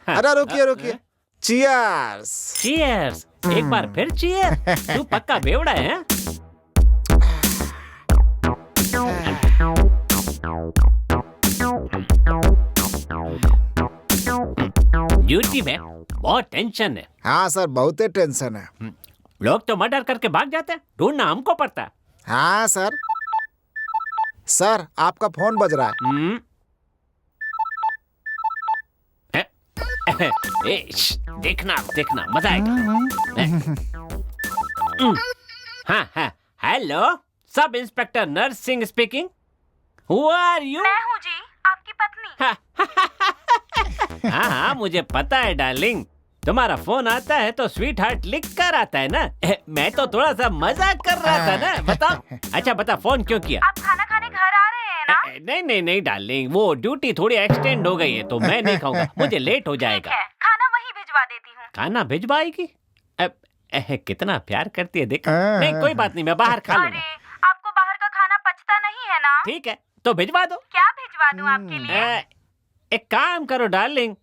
[SPEAKER 4] अरे रुकिए रुकिए। चीयर्स।
[SPEAKER 6] चीयर्स। एक बार फिर चीयर। तू पक्का बेवड़ा है। ड्यूटी में बहुत टेंशन है।
[SPEAKER 4] हाँ सर, बहुत ही टेंशन है।
[SPEAKER 6] लोग तो मर्डर करके भाग जाते हैं, ढूंढना हमको पड़ता है।
[SPEAKER 4] हाँ सर। सर आपका फोन बज रहा है।
[SPEAKER 6] देखना देखना, मजा आएगा। हाँ हाँ, हेलो, सब इंस्पेक्टर नर्स Singh speaking. Who are you?
[SPEAKER 14] मैं हूँ जी, आपकी पत्नी।
[SPEAKER 6] हाँ हाँ, मुझे पता है डार्लिंग। तुम्हारा फोन आता है तो स्वीट हार्ट लिख कर आता है ना। मैं तो थोड़ा सा मजाक कर रहा था ना। बताओ। अच्छा बता, फोन क्यों किया?
[SPEAKER 14] आप खाना खाने घर आ रहे हैं ना?
[SPEAKER 6] नहीं नहीं नहीं डार्लिंग, वो ड्यूटी थोड़ी एक्सटेंड हो गई है तो मैं नहीं खाऊंगा, मुझे लेट हो जाएगा।
[SPEAKER 14] खाना वहीं भिजवा देती हूँ।
[SPEAKER 6] खाना भिजवाएगी? कितना प्यार करती है देख। नहीं कोई बात नहीं, मैं बाहर खा लूंगा।
[SPEAKER 14] आपको बाहर का खाना पचता नहीं है ना?
[SPEAKER 6] ठीक है तो भिजवा दो।
[SPEAKER 14] क्या भिजवा दूं आपके लिए?
[SPEAKER 6] एक काम करो डार्लिंग,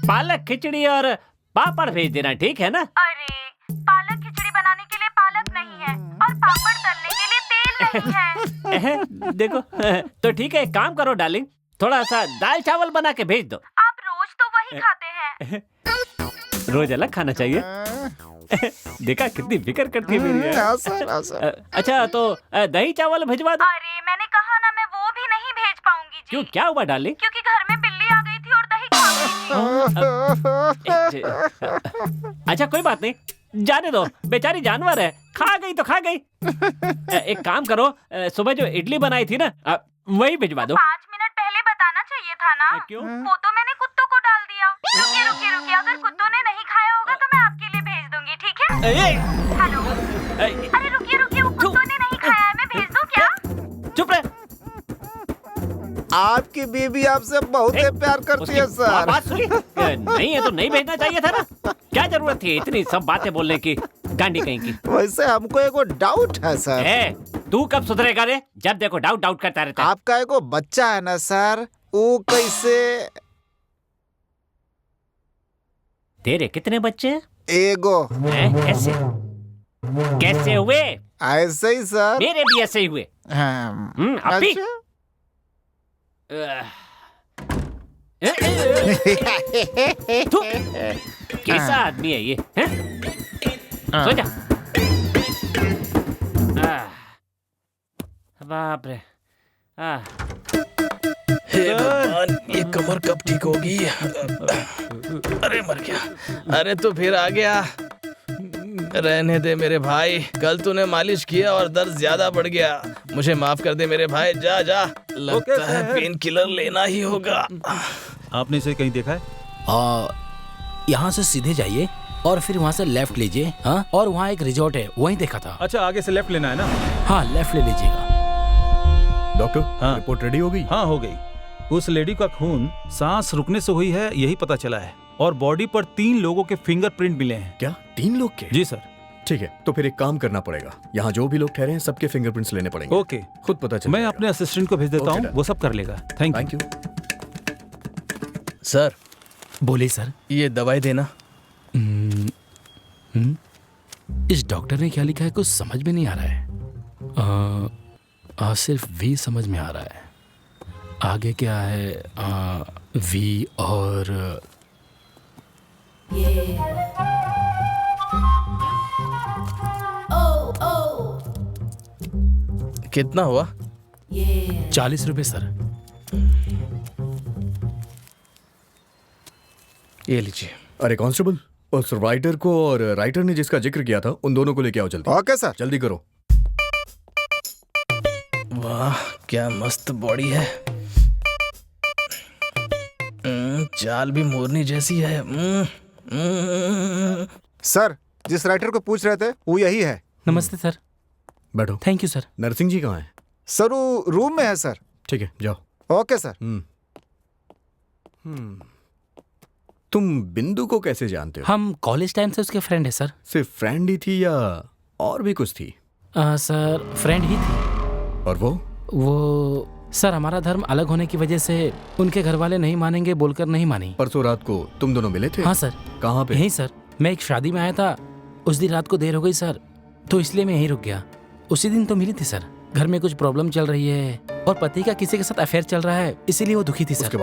[SPEAKER 6] पालक खिचड़ी और पापड़ भेज देना, ठीक है ना?
[SPEAKER 14] अरे पालक खिचड़ी बनाने के लिए पालक नहीं है और पापड़ तलने के लिए तेल नहीं है।
[SPEAKER 6] देखो तो ठीक है, एक काम करो डार्लिंग, थोड़ा सा दाल चावल बना के भेज दो।
[SPEAKER 14] आप रोज तो वही खाते हैं।
[SPEAKER 6] रोज अलग खाना चाहिए। देखा कितनी फिक्र करती है मेरी। अच्छा तो दही चावल भिजवा दो।
[SPEAKER 14] अरे मैंने कहा ना, मैं वो भी नहीं भेज पाऊंगी जी।
[SPEAKER 6] क्यों, क्या हुआ डार्लिंग?
[SPEAKER 14] क्योंकि घर में बिल्ली आ गई थी और दही खा गई थी।
[SPEAKER 6] अच्छा कोई बात नहीं, जाने दो, बेचारी जानवर है, खा गई तो खा गई। एक काम करो, सुबह जो इडली बनाई थी ना, वही भिजवा दो।
[SPEAKER 14] 5 मिनट पहले बताना चाहिए था ना।
[SPEAKER 6] क्यों?
[SPEAKER 14] वो तो मैंने कुत्तों को डाल दिया। रुकिए, अगर कुत्तों ने नहीं खाया होगा तो मैं आपके लिए भेज दूंगी, ठीक है? हेलो, अरे रुकिए, वो कुत्तों ने नहीं खाया है, मैं भेज दूं क्या?
[SPEAKER 6] चुप रहे।
[SPEAKER 4] आपकी बीबी आपसे बहुत प्यार करती है सर।
[SPEAKER 6] बात सुनी? नहीं है तो नहीं भेजना चाहिए था ना, क्या जरूरत थी इतनी सब बातें बोलने की, गांडी कहीं की।
[SPEAKER 4] वैसे हमको एगो डाउट है सर।
[SPEAKER 6] तू कब सुधरेगा रे? जब देखो डाउट करता रहता है।
[SPEAKER 4] आपका एगो बच्चा है ना सर, वो कैसे?
[SPEAKER 6] तेरे कितने बच्चे हैं?
[SPEAKER 4] एगो।
[SPEAKER 6] कैसे हुए?
[SPEAKER 4] ऐसे ही सर।
[SPEAKER 6] मेरे भी ऐसे ही हुए। अभी कैसा आदमी है ये? सो जा। बाप रे।
[SPEAKER 3] हे भगवान, ये कमर कब ठीक होगी? अरे मर गया। अरे तो फिर आ गया। रहने दे मेरे भाई, कल तूने मालिश किया और दर्द ज्यादा बढ़ गया। मुझे माफ कर दे मेरे भाई, जा जा। लगता है पेन किलर लेना ही होगा।
[SPEAKER 1] आपने इसे कहीं देखा है?
[SPEAKER 15] यहाँ से सीधे जाइए और फिर वहाँ से लेफ्ट लीजिए। हाँ, और वहाँ एक रिजॉर्ट है, वहीं देखा था।
[SPEAKER 1] अच्छा आगे से लेफ्ट लेना है ना?
[SPEAKER 15] हाँ लेफ्ट ले लीजिएगा।
[SPEAKER 7] डॉक्टर,
[SPEAKER 1] हाँ
[SPEAKER 7] रिपोर्ट रेडी हो गई?
[SPEAKER 1] हाँ हो गई। उस लेडी का खून सांस रुकने से हुई है, यही पता चला है, और बॉडी पर 3 लोगों के फिंगरप्रिंट मिले हैं।
[SPEAKER 7] क्या 3 लोग के?
[SPEAKER 1] जी सर।
[SPEAKER 7] ठीक है, तो फिर एक काम करना पड़ेगा, यहाँ जो भी लोग ठहरे हैं सबके फिंगरप्रिंट्स लेने पड़ेगे।
[SPEAKER 1] ओके,
[SPEAKER 7] खुद पता चल।
[SPEAKER 1] मैं अपने असिस्टेंट को भेज देता हूँ, वो सब कर लेगा। Thank you.
[SPEAKER 3] सर
[SPEAKER 15] बोलिए सर।
[SPEAKER 3] ये दवाई देना।
[SPEAKER 15] इस डॉक्टर ने क्या लिखा है कुछ समझ में नहीं आ रहा है। सिर्फ वी समझ में आ रहा है, आगे क्या है? वी और
[SPEAKER 3] कितना हुआ?
[SPEAKER 15] 40 रुपए सर।
[SPEAKER 3] ये लीजिए।
[SPEAKER 7] अरे कांस्टेबल, उस राइटर को और राइटर ने जिसका जिक्र किया था उन दोनों को लेके आओ जल्दी।
[SPEAKER 4] Okay sir.
[SPEAKER 7] जल्दी करो।
[SPEAKER 3] वाह क्या मस्त बॉडी है। चाल भी मोरनी जैसी है।
[SPEAKER 4] सर जिस राइटर को पूछ रहे थे वो यही है।
[SPEAKER 15] नमस्ते सर।
[SPEAKER 7] बैठो।
[SPEAKER 15] Thank you sir.
[SPEAKER 7] Narsingh ji कहाँ है?
[SPEAKER 4] सर वो रूम में है सर।
[SPEAKER 7] ठीक है जाओ।
[SPEAKER 4] Okay sir.
[SPEAKER 7] तुम बिंदु को कैसे जानते हो?
[SPEAKER 15] हम कॉलेज टाइम से उसके फ्रेंड है सर।
[SPEAKER 7] सिर्फ फ्रेंड ही थी या और भी कुछ थी?
[SPEAKER 15] सर फ्रेंड ही थी।
[SPEAKER 7] और
[SPEAKER 15] वो सर हमारा धर्म अलग होने की वजह से उनके घर वाले नहीं मानेंगे बोलकर नहीं मानी।
[SPEAKER 7] परसों रात को तुम दोनों मिले थे?
[SPEAKER 15] हाँ सर।
[SPEAKER 7] कहाँ पे?
[SPEAKER 15] यहीं सर, मैं एक शादी में आया था, उस दिन रात को देर हो गई सर, तो इसलिए मैं यहीं रुक गया। उसी दिन तो मिली थी सर। घर में कुछ प्रॉब्लम चल रही है और पति का किसी के साथ अफेयर चल रहा है, इसीलिए वो दुखी थी सर।
[SPEAKER 7] उसके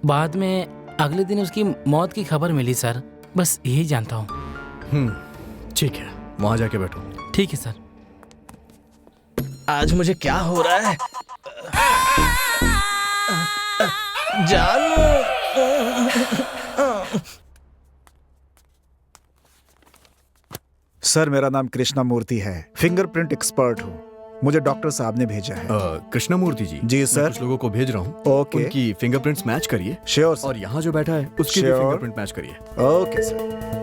[SPEAKER 15] बाद में अगले दिन उसकी मौत की खबर मिली सर, बस यही जानता हूँ।
[SPEAKER 7] ठीक है, वहां जाके बैठो।
[SPEAKER 15] ठीक है सर।
[SPEAKER 3] आज मुझे क्या हो रहा है? जानू।
[SPEAKER 4] सर मेरा नाम कृष्णा मूर्ति है, फिंगरप्रिंट एक्सपर्ट हूँ। मुझे डॉक्टर साहब ने भेजा है।
[SPEAKER 7] कृष्णा मूर्ति जी?
[SPEAKER 4] जी सर।
[SPEAKER 7] कुछ लोगों को भेज रहा हूँ।
[SPEAKER 4] ओके।
[SPEAKER 7] उनकी फिंगरप्रिंट्स मैच करिए।
[SPEAKER 4] श्योर।
[SPEAKER 7] और यहाँ जो बैठा है उसकी भी फिंगरप्रिंट मैच करिए।
[SPEAKER 4] Okay sir.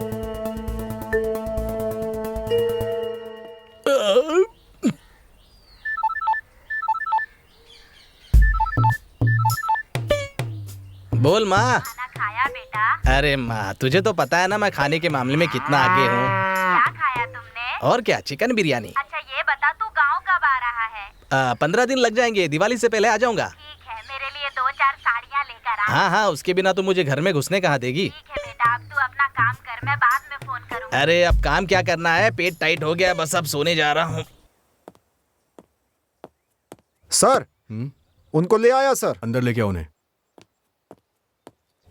[SPEAKER 3] बोल माँ।
[SPEAKER 14] खाना खाया बेटा?
[SPEAKER 3] अरे माँ, तुझे तो पता है ना मैं खाने के मामले में कितना आगे हूँ।
[SPEAKER 14] क्या खाया तुमने?
[SPEAKER 3] और क्या, चिकन बिरयानी।
[SPEAKER 14] अच्छा ये बता तू गांव कब आ रहा है?
[SPEAKER 3] 15 दिन लग जाएंगे, दिवाली से पहले आ जाऊंगा।
[SPEAKER 14] ठीक है, मेरे लिए 2-4 साड़ियाँ लेकर आ।
[SPEAKER 3] हाँ हाँ, उसके बिना तो मुझे घर में घुसने कहाँ देगी।
[SPEAKER 14] ठीक है बेटा, अब तू अपना काम कर, मैं बाद में फोन करूँगा।
[SPEAKER 3] अरे अब काम क्या करना है, पेट टाइट हो गया, बस अब सोने जा रहा हूँ।
[SPEAKER 4] सर उनको ले आया सर।
[SPEAKER 7] अंदर लेके आओ उन्हें।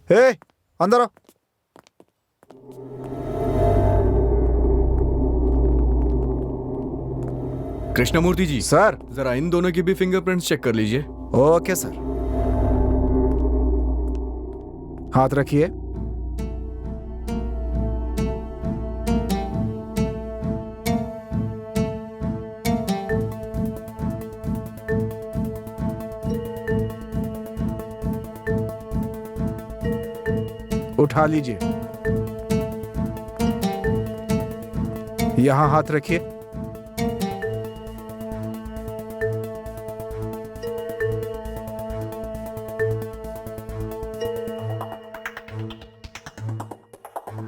[SPEAKER 4] हे अंदर आओ।
[SPEAKER 7] कृष्णमूर्ति जी,
[SPEAKER 4] सर
[SPEAKER 7] जरा इन दोनों की भी फिंगरप्रिंट्स चेक कर लीजिए।
[SPEAKER 4] ओके सर, हाथ रखिए। उठा लीजिए, यहां हाथ रखिए।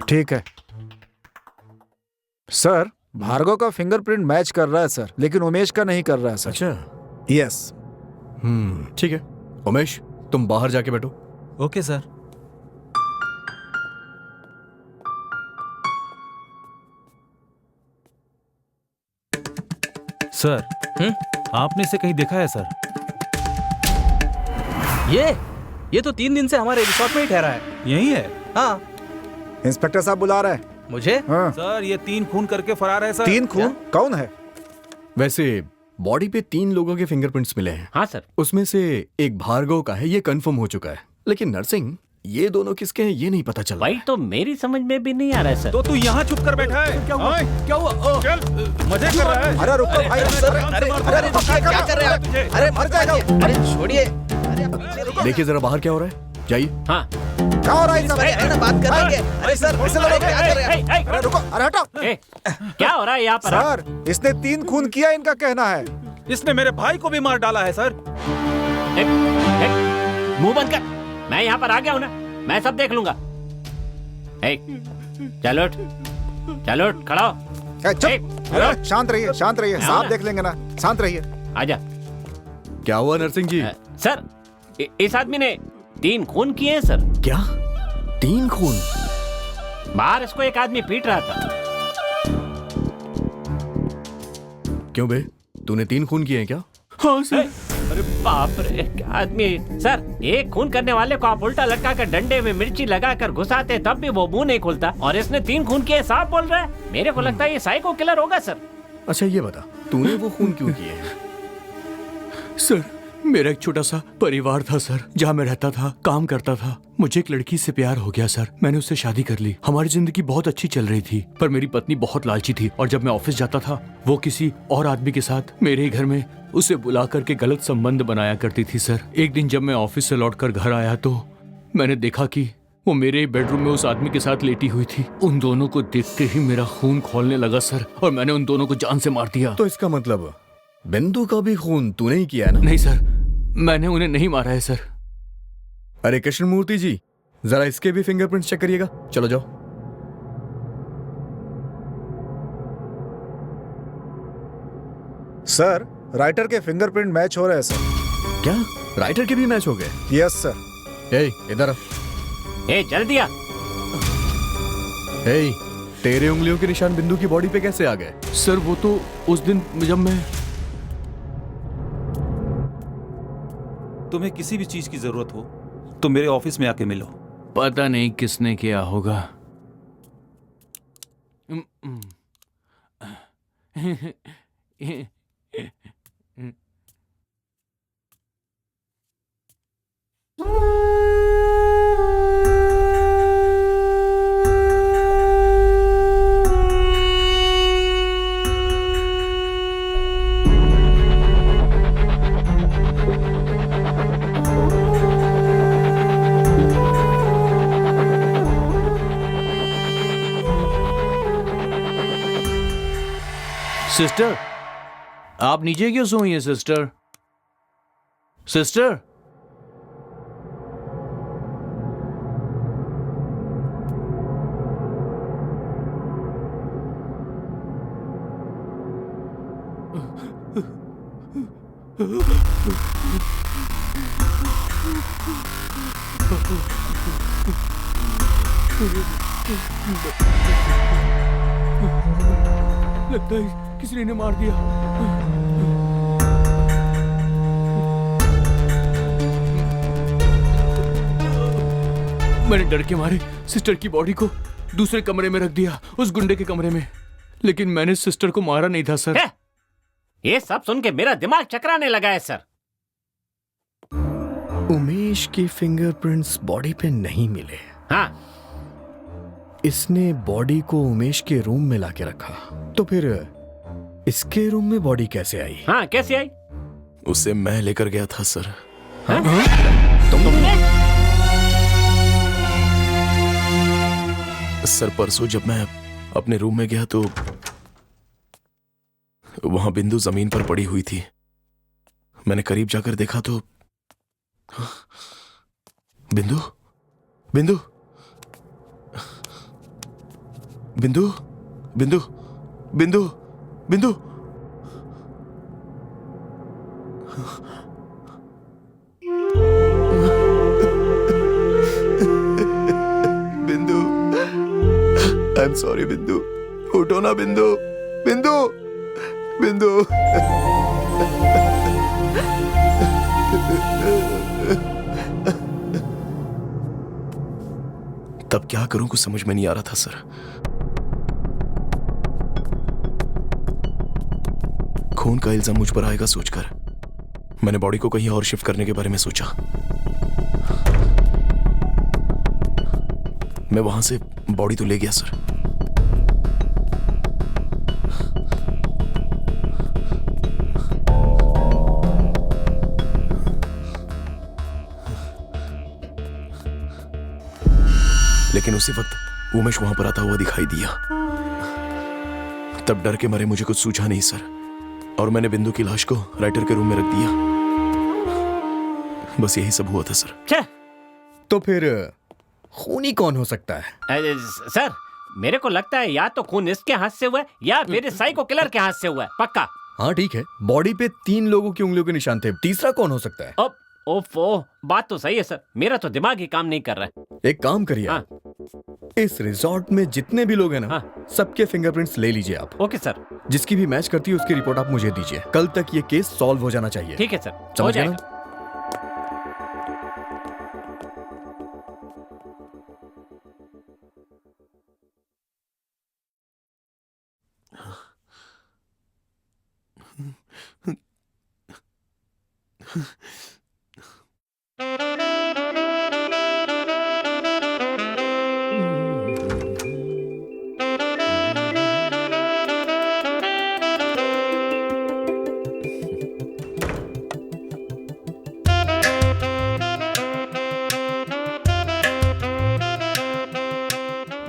[SPEAKER 4] ठीक है सर, भार्गव का फिंगरप्रिंट मैच कर रहा है सर, लेकिन उमेश का नहीं कर रहा है सर।
[SPEAKER 7] अच्छा,
[SPEAKER 4] यस।
[SPEAKER 7] ठीक है उमेश, तुम बाहर जाके बैठो।
[SPEAKER 1] Okay sir. सर आपने इसे कहीं देखा है सर?
[SPEAKER 3] ये तो 3 दिन से हमारे रिसोर्ट में ही ठहरा है।
[SPEAKER 1] यही है?
[SPEAKER 3] हाँ।
[SPEAKER 4] इंस्पेक्टर साहब बुला रहे हैं
[SPEAKER 3] मुझे।
[SPEAKER 4] हाँ।
[SPEAKER 1] सर ये 3 खून करके फरार है सर।
[SPEAKER 4] 3 खून? कौन है?
[SPEAKER 7] वैसे बॉडी पे 3 लोगों के फिंगरप्रिंट्स मिले हैं।
[SPEAKER 6] हाँ सर।
[SPEAKER 7] उसमें से एक भार्गव का है, ये कंफर्म हो चुका है, लेकिन नरसिंह ये दोनों किसके हैं ये नहीं पता चला।
[SPEAKER 6] भाई तो मेरी समझ में भी नहीं आ रहा है सर।
[SPEAKER 1] तो तू यहाँ चुप कर बैठा है?
[SPEAKER 7] क्या हुआ? क्या हुआ?
[SPEAKER 1] चल, मजे कर रहा है।
[SPEAKER 4] अरे रुको भाई,
[SPEAKER 3] अरे क्या कर रहे हैं आप? अरे मर जाएगा। अरे छोड़िए।
[SPEAKER 7] देखिए जरा बाहर क्या हो रहा है, जाइए।
[SPEAKER 6] हाँ
[SPEAKER 4] क्या हो रहा है सब?
[SPEAKER 3] अरे बात कर लेंगे। अरे सर ऐसे लोग क्या कर रहे हैं?
[SPEAKER 4] अरे रुको, अरे हटो।
[SPEAKER 6] क्या हो रहा है यहाँ पर?
[SPEAKER 4] सर इसने 3 खून किया, इनका कहना है।
[SPEAKER 1] इसने मेरे भाई को भी मार डाला है सर।
[SPEAKER 6] मुंह बंद कर, मैं यहाँ पर आ गया हूँ ना, मैं सब देख लूंगा। चलो चलो खड़ा हो।
[SPEAKER 4] चुप, शांत रहिए, शांत रहिए, साहब देख लेंगे ना, शांत रहिए।
[SPEAKER 6] आजा।
[SPEAKER 7] क्या हुआ नरसिंह जी?
[SPEAKER 6] सर इस आदमी ने 3 खून किए हैं सर।
[SPEAKER 7] क्या 3 खून?
[SPEAKER 6] बाहर इसको एक आदमी पीट रहा था।
[SPEAKER 7] क्यों बे, तूने 3 खून किए हैं क्या?
[SPEAKER 6] हाँ सर। अरे बाप रे, क्या आदमी सर। एक खून करने वाले को आप उल्टा लटका कर डंडे में मिर्ची लगाकर घुसाते तब भी वो मुंह नहीं खुलता, और इसने 3 खून किए साफ बोल रहा है। मेरे को लगता है ये साइको किलर होगा सर।
[SPEAKER 7] अच्छा ये बता, तूने वो खून क्यों किए हैं?
[SPEAKER 2] सर मेरा एक छोटा सा परिवार था सर, जहाँ मैं रहता था, काम करता था। मुझे एक लड़की से प्यार हो गया सर, मैंने उससे शादी कर ली। हमारी जिंदगी बहुत अच्छी चल रही थी, पर मेरी पत्नी बहुत लालची थी, और जब मैं ऑफिस जाता था वो किसी और आदमी के साथ मेरे ही घर में उसे बुला करके गलत संबंध बनाया करती थी सर। एक दिन जब मैं ऑफिस से लौटकर घर आया तो मैंने देखा कि वो मेरे बेडरूम में उस आदमी के साथ लेटी हुई थी। उन दोनों को देखते ही मेरा खून खौलने लगा सर, और मैंने उन दोनों को जान से मार दिया।
[SPEAKER 7] तो इसका मतलब बिंदु का भी खून तूने ही किया है ना?
[SPEAKER 2] नहीं सर, मैंने उन्हें नहीं मारा है सर।
[SPEAKER 7] अरे कृष्णमूर्ति जी, जरा इसके भी फिंगरप्रिंट्स चेक करिएगा। चलो जाओ।
[SPEAKER 4] सर राइटर के फिंगरप्रिंट मैच हो रहे हैं सर।
[SPEAKER 7] क्या राइटर के भी मैच हो गए?
[SPEAKER 4] Yes sir.
[SPEAKER 7] ए इधर आ।
[SPEAKER 6] चल दिया।
[SPEAKER 7] ए तेरे उंगलियों के निशान बिंदु की बॉडी पे कैसे आ गए?
[SPEAKER 2] सर वो तो उस दिन जब मैं
[SPEAKER 1] तुम्हें किसी भी चीज की जरूरत हो तो मेरे ऑफिस में आके मिलो।
[SPEAKER 2] पता नहीं किसने किया होगा। सिस्टर, आप नीचे क्यों सोई हैं सिस्टर? सिस्टर लगता है किसी ने मार दिया। मैंने डर के मारे सिस्टर की बॉडी को दूसरे कमरे में रख दिया, उस गुंडे के कमरे में, लेकिन मैंने सिस्टर को मारा नहीं था सर।
[SPEAKER 6] ये सब सुन के मेरा दिमाग चकराने लगा है सर।
[SPEAKER 7] उमेश के फिंगरप्रिंट्स बॉडी पे नहीं मिले।
[SPEAKER 6] हाँ।
[SPEAKER 7] इसने बॉडी को उमेश के रूम में लाके रखा, तो फिर इसके रूम में बॉडी कैसे आई?
[SPEAKER 6] हाँ, कैसे आई?
[SPEAKER 9] उसे मैं लेकर गया था सर।
[SPEAKER 6] तुमने?
[SPEAKER 9] सर परसों जब मैं अपने रूम में गया तो वहां बिंदु जमीन पर पड़ी हुई थी। मैंने करीब जाकर देखा तो बिंदु बिंदु बिंदु बिंदु बिंदु बिंदु बिंदु, आई एम सॉरी बिंदु, उठो ना बिंदु, बिंदु, बिंदु। तब क्या करूं कुछ समझ में नहीं आ रहा था सर। खून का इल्जाम मुझ पर आएगा सोचकर मैंने बॉडी को कहीं और शिफ्ट करने के बारे में सोचा। मैं वहां से बॉडी तो ले गया सर, लेकिन उसी वक्त उमेश वहां पर आता हुआ दिखाई दिया। तब डर के मारे मुझे कुछ सूझा नहीं सर, और मैंने बिंदु की लाश को राइटर के रूम में रख दिया। बस यही सब हुआ था सर।
[SPEAKER 7] तो फिर खूनी कौन हो सकता है?
[SPEAKER 6] सर मेरे को लगता है या तो खून इसके हाथ से हुआ है या मेरे साइको किलर के हाथ से हुआ है, पक्का।
[SPEAKER 7] हाँ ठीक है, बॉडी पे 3 लोगों की उंगलियों के निशान थे, तीसरा कौन हो सकता है?
[SPEAKER 6] अब ओफो, बात तो सही है सर, मेरा तो दिमाग ही काम नहीं कर रहा है।
[SPEAKER 7] एक काम करिए आप, इस रिजॉर्ट में जितने भी लोग हैं ना, सबके फिंगरप्रिंट्स ले लीजिए आप।
[SPEAKER 6] Okay sir.
[SPEAKER 7] जिसकी भी मैच करती है उसकी रिपोर्ट आप मुझे दीजिए। कल तक ये केस सॉल्व हो जाना चाहिए।
[SPEAKER 6] ठीक है सर,
[SPEAKER 7] समझ गए ना?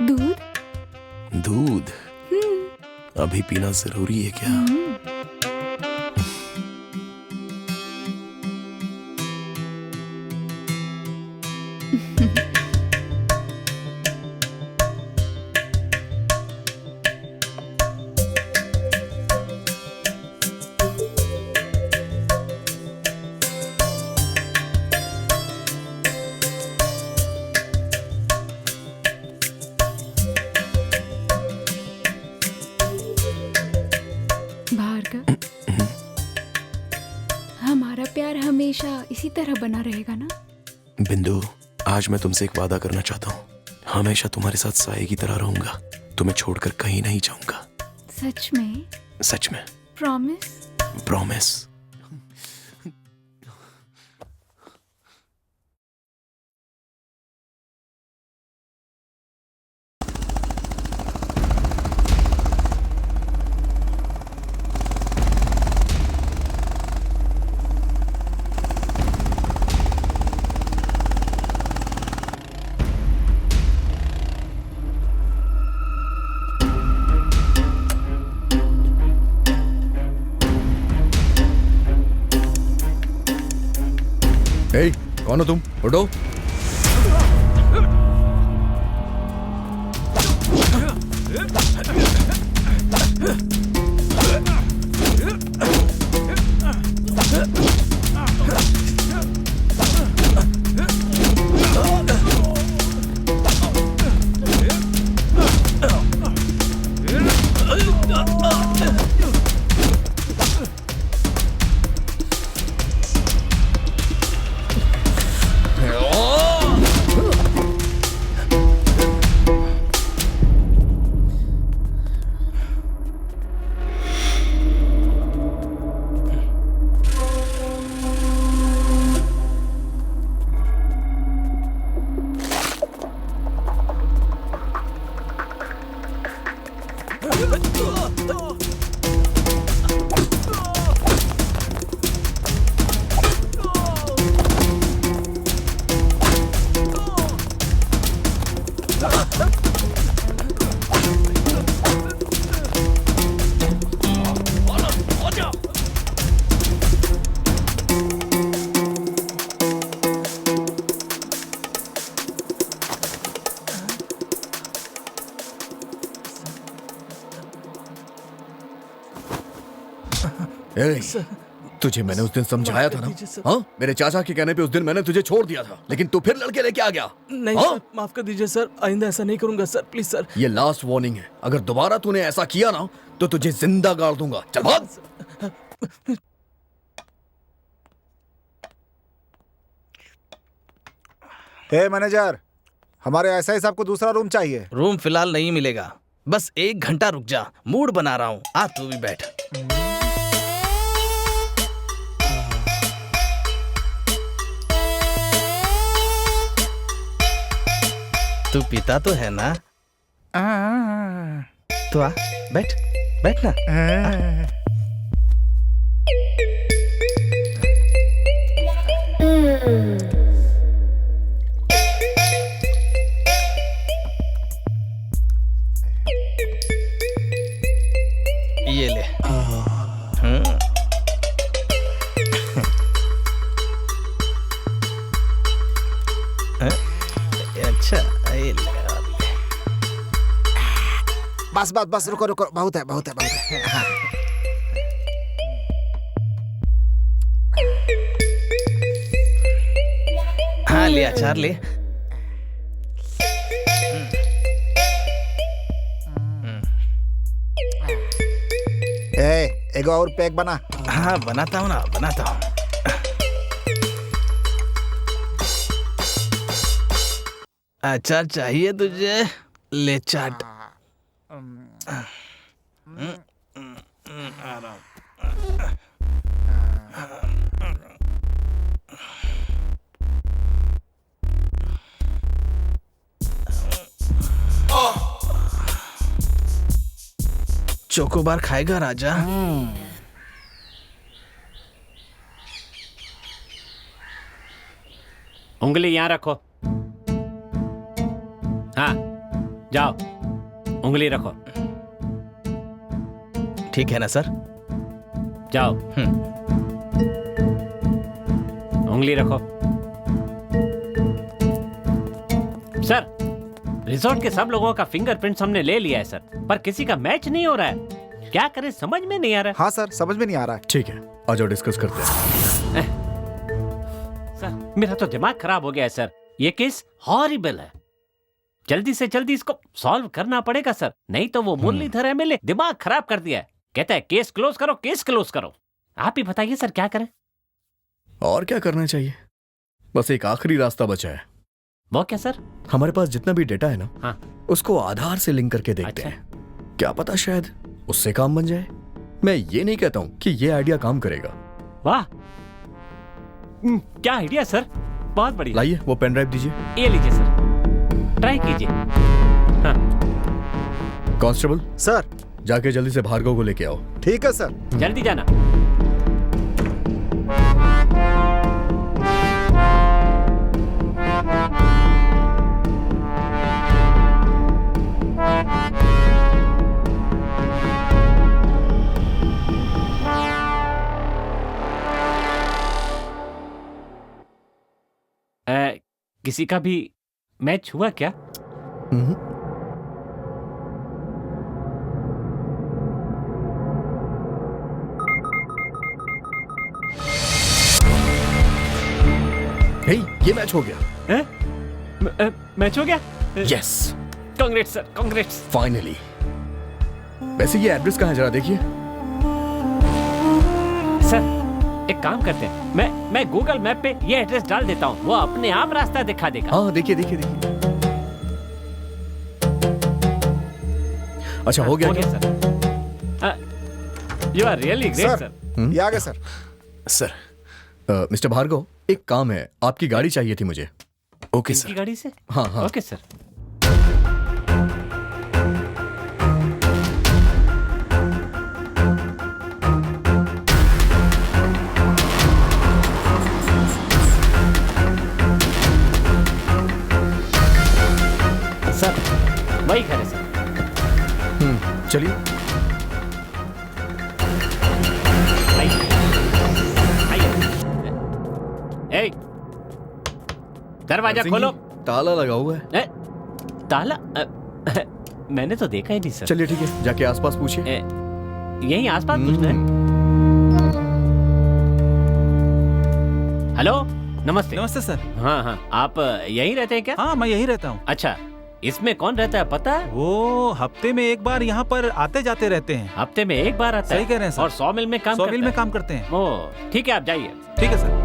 [SPEAKER 8] दूध?
[SPEAKER 9] दूध? अभी पीना जरूरी है क्या?
[SPEAKER 8] भार्गव, हमारा प्यार हमेशा इसी तरह बना रहेगा ना?
[SPEAKER 9] बिंदु, आज मैं तुमसे एक वादा करना चाहता हूँ। हमेशा तुम्हारे साथ साये की तरह रहूंगा, तुम्हें छोड़कर कहीं नहीं जाऊंगा।
[SPEAKER 8] सच में?
[SPEAKER 9] सच में।
[SPEAKER 8] प्रॉमिस?
[SPEAKER 9] प्रॉमिस।
[SPEAKER 7] ए, कौन हो तुम? उठो। ए, तुझे मैंने उस दिन समझाया था ना? हाँ, मेरे चाचा के कहने पे उस दिन मैंने तुझे छोड़ दिया था, लेकिन तू फिर लड़के लेके आ गया।
[SPEAKER 3] नहीं
[SPEAKER 7] हाँ?
[SPEAKER 3] सर, माफ कर दीजिए सर, आइंदा ऐसा नहीं करूंगा सर, प्लीज सर।
[SPEAKER 7] ये लास्ट वार्निंग है, अगर दोबारा तूने ऐसा किया ना तो तुझे जिंदा गाड़ दूंगा। चल भाग।
[SPEAKER 4] हे मैनेजर, हमारे एसआई साहब को दूसरा रूम चाहिए।
[SPEAKER 3] रूम फिलहाल नहीं मिलेगा, बस 1 घंटा रुक जा, मूड बना रहा हूँ। आ तू भी बैठ। तू पीता तो है ना? तो आ, बैठ बैठ ना। ये ले। अच्छा, ये ले।
[SPEAKER 4] बस बस बस, रुको रुको, बहुत है बहुत है बहुत है। हाँ।
[SPEAKER 3] हाँ ले अचार ले।
[SPEAKER 4] एगो और पैक बना।
[SPEAKER 3] हाँ बनाता हूँ ना, बनाता हूँ। अचार चाहिए तुझे? ले चाट। चोकोबार खाएगा राजा?
[SPEAKER 6] उंगली यहाँ रखो। हाँ, जाओ, उंगली रखो।
[SPEAKER 3] ठीक है ना सर?
[SPEAKER 6] जाओ। उंगली रखो। सर, रिजॉर्ट के सब लोगों का फिंगरप्रिंट्स हमने ले लिया है सर, पर किसी का मैच नहीं हो रहा है। क्या करें समझ में नहीं आ रहा है।
[SPEAKER 4] हाँ सर, समझ में नहीं आ रहा है।
[SPEAKER 7] ठीक है, आ जाओ डिस्कस करते हैं।
[SPEAKER 6] सर, मेरा तो दिमाग खराब हो गया है सर। ये केस हॉरिबल है। जल्दी से जल्दी इसको सॉल्व करना पड़ेगा सर, नहीं तो वो मुरलीधर एमएलए दिमाग खराब कर दिया है। कहता है केस क्लोज करो, केस क्लोज करो। आप ही बताइए सर, क्या करें?
[SPEAKER 7] और क्या करना चाहिए? बस एक आखिरी रास्ता बचा है।
[SPEAKER 6] वो क्या सर?
[SPEAKER 7] हमारे पास जितना भी डेटा है ना,
[SPEAKER 6] हाँ,
[SPEAKER 7] उसको आधार से लिंक करके देखते हैं। क्या पता शायद उससे काम बन जाए। मैं ये नहीं कहता हूँ कि ये आइडिया काम करेगा।
[SPEAKER 6] वाह, क्या आइडिया सर, बहुत बढ़िया।
[SPEAKER 7] लाइए वो पेन ड्राइव दीजिए।
[SPEAKER 6] ये लीजिए सर, ट्राई कीजिए। हाँ।
[SPEAKER 7] कांस्टेबल
[SPEAKER 4] सर,
[SPEAKER 7] जाके जल्दी से भार्गव को लेके आओ।
[SPEAKER 4] ठीक है सर।
[SPEAKER 6] जल्दी जाना। किसी का भी मैच हुआ क्या?
[SPEAKER 7] हे, ये मैच हो गया।
[SPEAKER 6] मैच हो गया?
[SPEAKER 7] Yes.
[SPEAKER 6] Congrats sir, congrats.
[SPEAKER 7] Finally. वैसे ये एड्रेस कहाँ है जरा देखिए।
[SPEAKER 6] सर, एक काम करते हैं, मैं गूगल मैप पे ये एड्रेस डाल देता हूँ, वो अपने आप रास्ता दिखा देगा।
[SPEAKER 7] हाँ देखिए देखिए देखिए। अच्छा हो गया
[SPEAKER 6] sir. You are really great sir.
[SPEAKER 4] ये आ गया सर।
[SPEAKER 7] सर, मिस्टर भार्गव, एक काम है, आपकी गाड़ी चाहिए थी मुझे। Okay sir.
[SPEAKER 6] गाड़ी से?
[SPEAKER 7] हाँ हाँ।
[SPEAKER 6] Okay sir. वही घर है सर।
[SPEAKER 7] चलिए।
[SPEAKER 6] ए, दरवाजा खोलो।
[SPEAKER 7] ताला लगा हुआ है।
[SPEAKER 6] ताला? मैंने तो देखा ही नहीं सर।
[SPEAKER 7] चलिए ठीक है, जाके आसपास पूछिए।
[SPEAKER 6] यहीं आसपास पूछना है। हेलो, नमस्ते।
[SPEAKER 1] नमस्ते सर।
[SPEAKER 6] हाँ हाँ, आप यहीं रहते हैं क्या?
[SPEAKER 1] हाँ, मैं यहीं रहता हूँ।
[SPEAKER 6] अच्छा, इसमें कौन रहता है पता है?
[SPEAKER 1] वो हफ्ते में एक बार यहाँ पर आते जाते रहते हैं।
[SPEAKER 6] हफ्ते में एक बार आता है?
[SPEAKER 1] सही कह रहे हैं सर।
[SPEAKER 6] और 100 मिल में काम
[SPEAKER 1] 100 मिल में काम करते हैं।
[SPEAKER 6] ओह, ठीक है, आप जाइए।
[SPEAKER 1] ठीक है सर।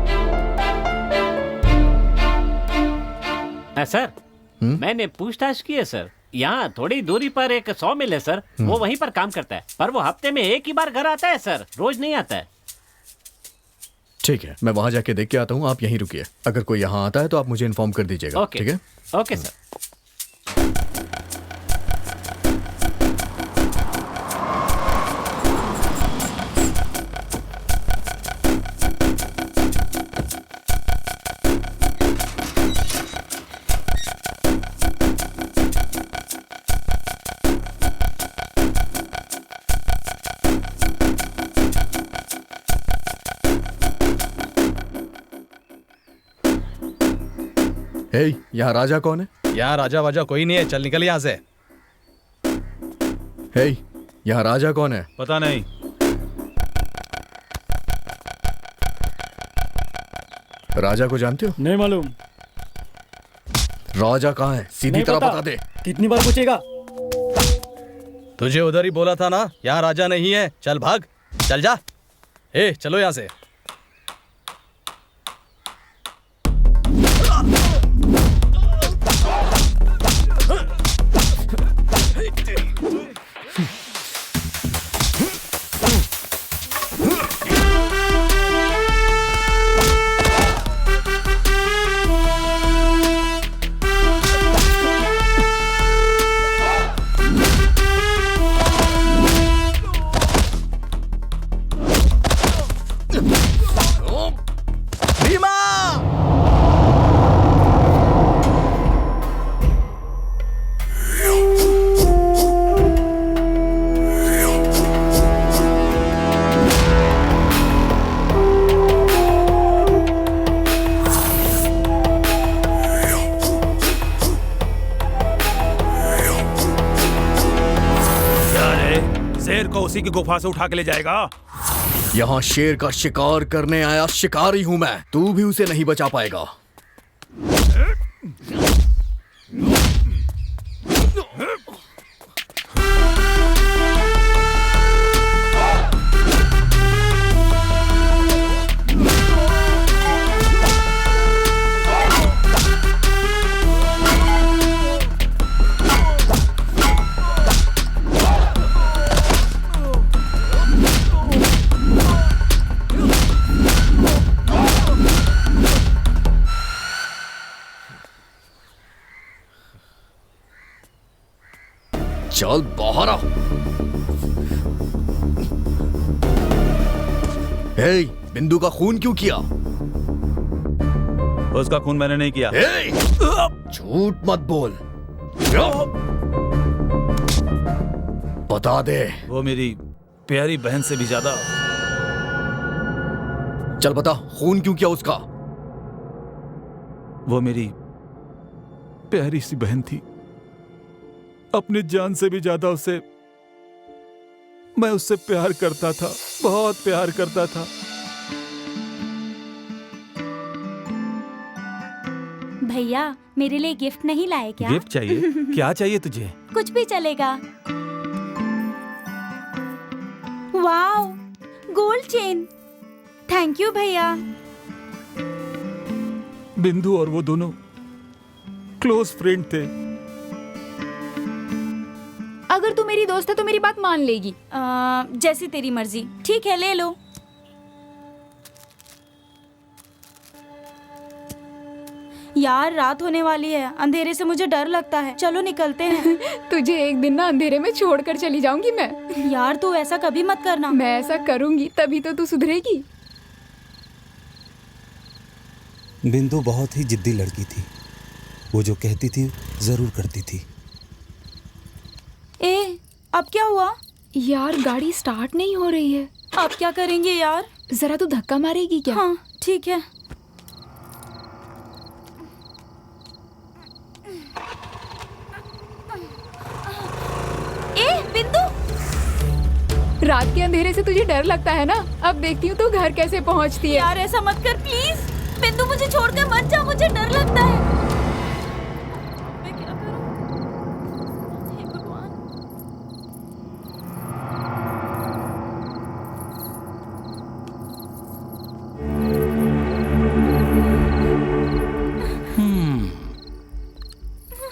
[SPEAKER 6] सर, मैंने पूछताछ की है सर। यहाँ थोड़ी दूरी पर एक 100 मिल है सर। वो वहीं पर काम करता है, पर वो हफ्ते में एक ही बार घर आता है सर, रोज नहीं आता है।
[SPEAKER 7] ठीक है, मैं वहां जाके देख के आता हूँ, आप यहीं रुकिए। अगर कोई यहाँ आता है तो आप मुझे इन्फॉर्म कर दीजिएगा।
[SPEAKER 6] ओके,
[SPEAKER 7] ठीक है?
[SPEAKER 6] Okay sir.
[SPEAKER 7] हे, यहाँ राजा कौन है?
[SPEAKER 3] यहाँ राजा वाजा कोई नहीं है, चल निकल यहाँ से।
[SPEAKER 7] हे, यहाँ राजा कौन है?
[SPEAKER 1] पता नहीं।
[SPEAKER 7] राजा को जानते हो?
[SPEAKER 16] नहीं मालूम।
[SPEAKER 7] राजा कहाँ है? सीधी तरह बता दे।
[SPEAKER 16] कितनी बार पूछेगा?
[SPEAKER 3] तुझे उधर ही बोला था ना, यहाँ राजा नहीं है। चल भाग, चल जा। ए, चलो यहाँ से।
[SPEAKER 1] उसी की गुफा से उठा के ले जाएगा।
[SPEAKER 7] यहाँ शेर का शिकार करने आया शिकारी हूं मैं, तू भी उसे नहीं बचा पाएगा। चल बाहर आओ। हे, बिंदु का खून क्यों किया?
[SPEAKER 1] उसका खून मैंने नहीं किया।
[SPEAKER 7] झूठ मत बोल, बता दे।
[SPEAKER 1] वो मेरी प्यारी बहन से भी ज्यादा।
[SPEAKER 7] चल बता, खून क्यों किया उसका?
[SPEAKER 1] वो मेरी प्यारी सी बहन थी, अपनी जान से भी ज्यादा उसे मैं उससे प्यार करता था, बहुत प्यार करता था।
[SPEAKER 14] भैया, मेरे लिए गिफ्ट नहीं लाए क्या?
[SPEAKER 1] गिफ्ट चाहिए? क्या चाहिए तुझे?
[SPEAKER 14] कुछ भी चलेगा। Wow, gold chain. Thank you भैया।
[SPEAKER 1] बिंदु और वो दोनों क्लोज फ्रेंड थे।
[SPEAKER 8] अगर तू मेरी दोस्त है तो मेरी बात मान लेगी।
[SPEAKER 14] जैसी तेरी मर्जी। ठीक है, ले लो। यार, रात होने वाली है, अंधेरे से मुझे डर लगता है। चलो निकलते हैं।
[SPEAKER 8] तुझे एक दिन ना अंधेरे में छोड़कर चली जाऊंगी मैं।
[SPEAKER 14] यार, तू ऐसा कभी मत करना।
[SPEAKER 8] मैं ऐसा करूंगी तभी तो तू सुधरेगी।
[SPEAKER 17] बिंदु बहुत ही जिद्दी लड़की थी। वो जो कहती थी जरूर करती थी।
[SPEAKER 8] ए, अब क्या हुआ? यार गाड़ी स्टार्ट नहीं हो रही है। अब क्या करेंगे यार? जरा तू धक्का मारेगी क्या? हाँ ठीक है। ए बिंदु, रात के अंधेरे से तुझे डर लगता है ना? अब देखती हूँ तू घर कैसे पहुँचती है। यार ऐसा मत कर प्लीज। बिंदु मुझे छोड़कर मत जा, मुझे डर लगता है। मैं क्या करूँ? हे भगवान।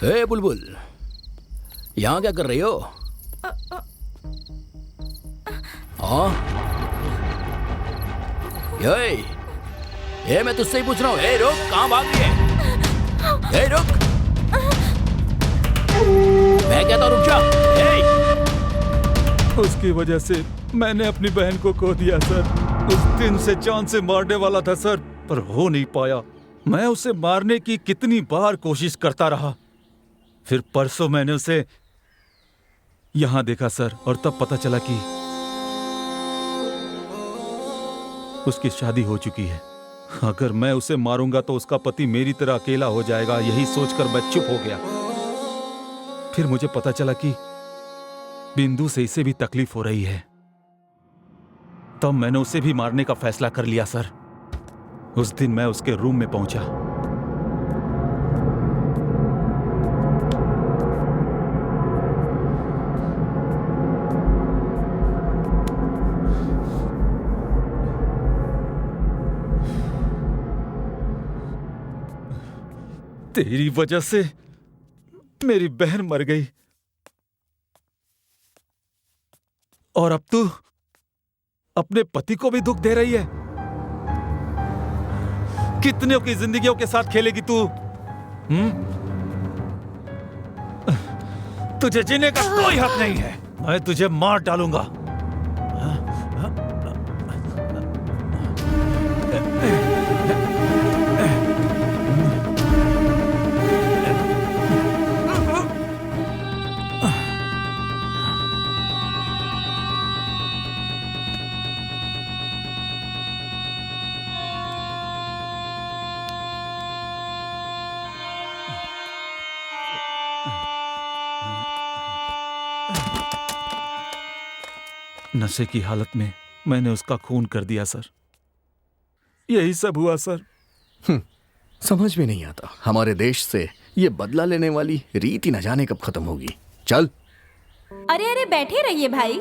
[SPEAKER 7] ए बुलबुल, यहाँ क्या कर रही हो? हाँ? ये मैं तुझसे ही पूछ रहा हूँ। ए रुक, कहाँ भाग रही है? ए रुक, मैं कहता हूँ रुक जा।
[SPEAKER 1] उसकी वजह से मैंने अपनी बहन को खो दिया सर। उस दिन से जान से मारने वाला था सर, पर हो नहीं पाया। मैं उसे मारने की कितनी बार कोशिश करता रहा। फिर परसों मैंने उसे यहां देखा सर, और तब पता चला कि उसकी शादी हो चुकी है। अगर मैं उसे मारूंगा तो उसका पति मेरी तरह अकेला हो जाएगा। यही सोचकर मैं चुप हो गया। फिर मुझे पता चला कि बिंदु से इसे भी तकलीफ हो रही है। तब मैंने उसे भी मारने का फैसला कर लिया सर। उस दिन मैं उसके रूम में पहुंचा। तेरी वजह से मेरी बहन मर गई, और अब तू अपने पति को भी दुख दे रही है। कितनों की जिंदगियों के साथ खेलेगी तू? तुझे जीने का कोई हक नहीं है। मैं तुझे मार डालूंगा। नशे की हालत में मैंने उसका खून कर दिया सर। यही सब हुआ सर।
[SPEAKER 7] समझ में नहीं आता, हमारे देश से ये बदला लेने वाली रीति न जाने कब खत्म होगी। चल।
[SPEAKER 8] अरे अरे बैठे रहिए भाई।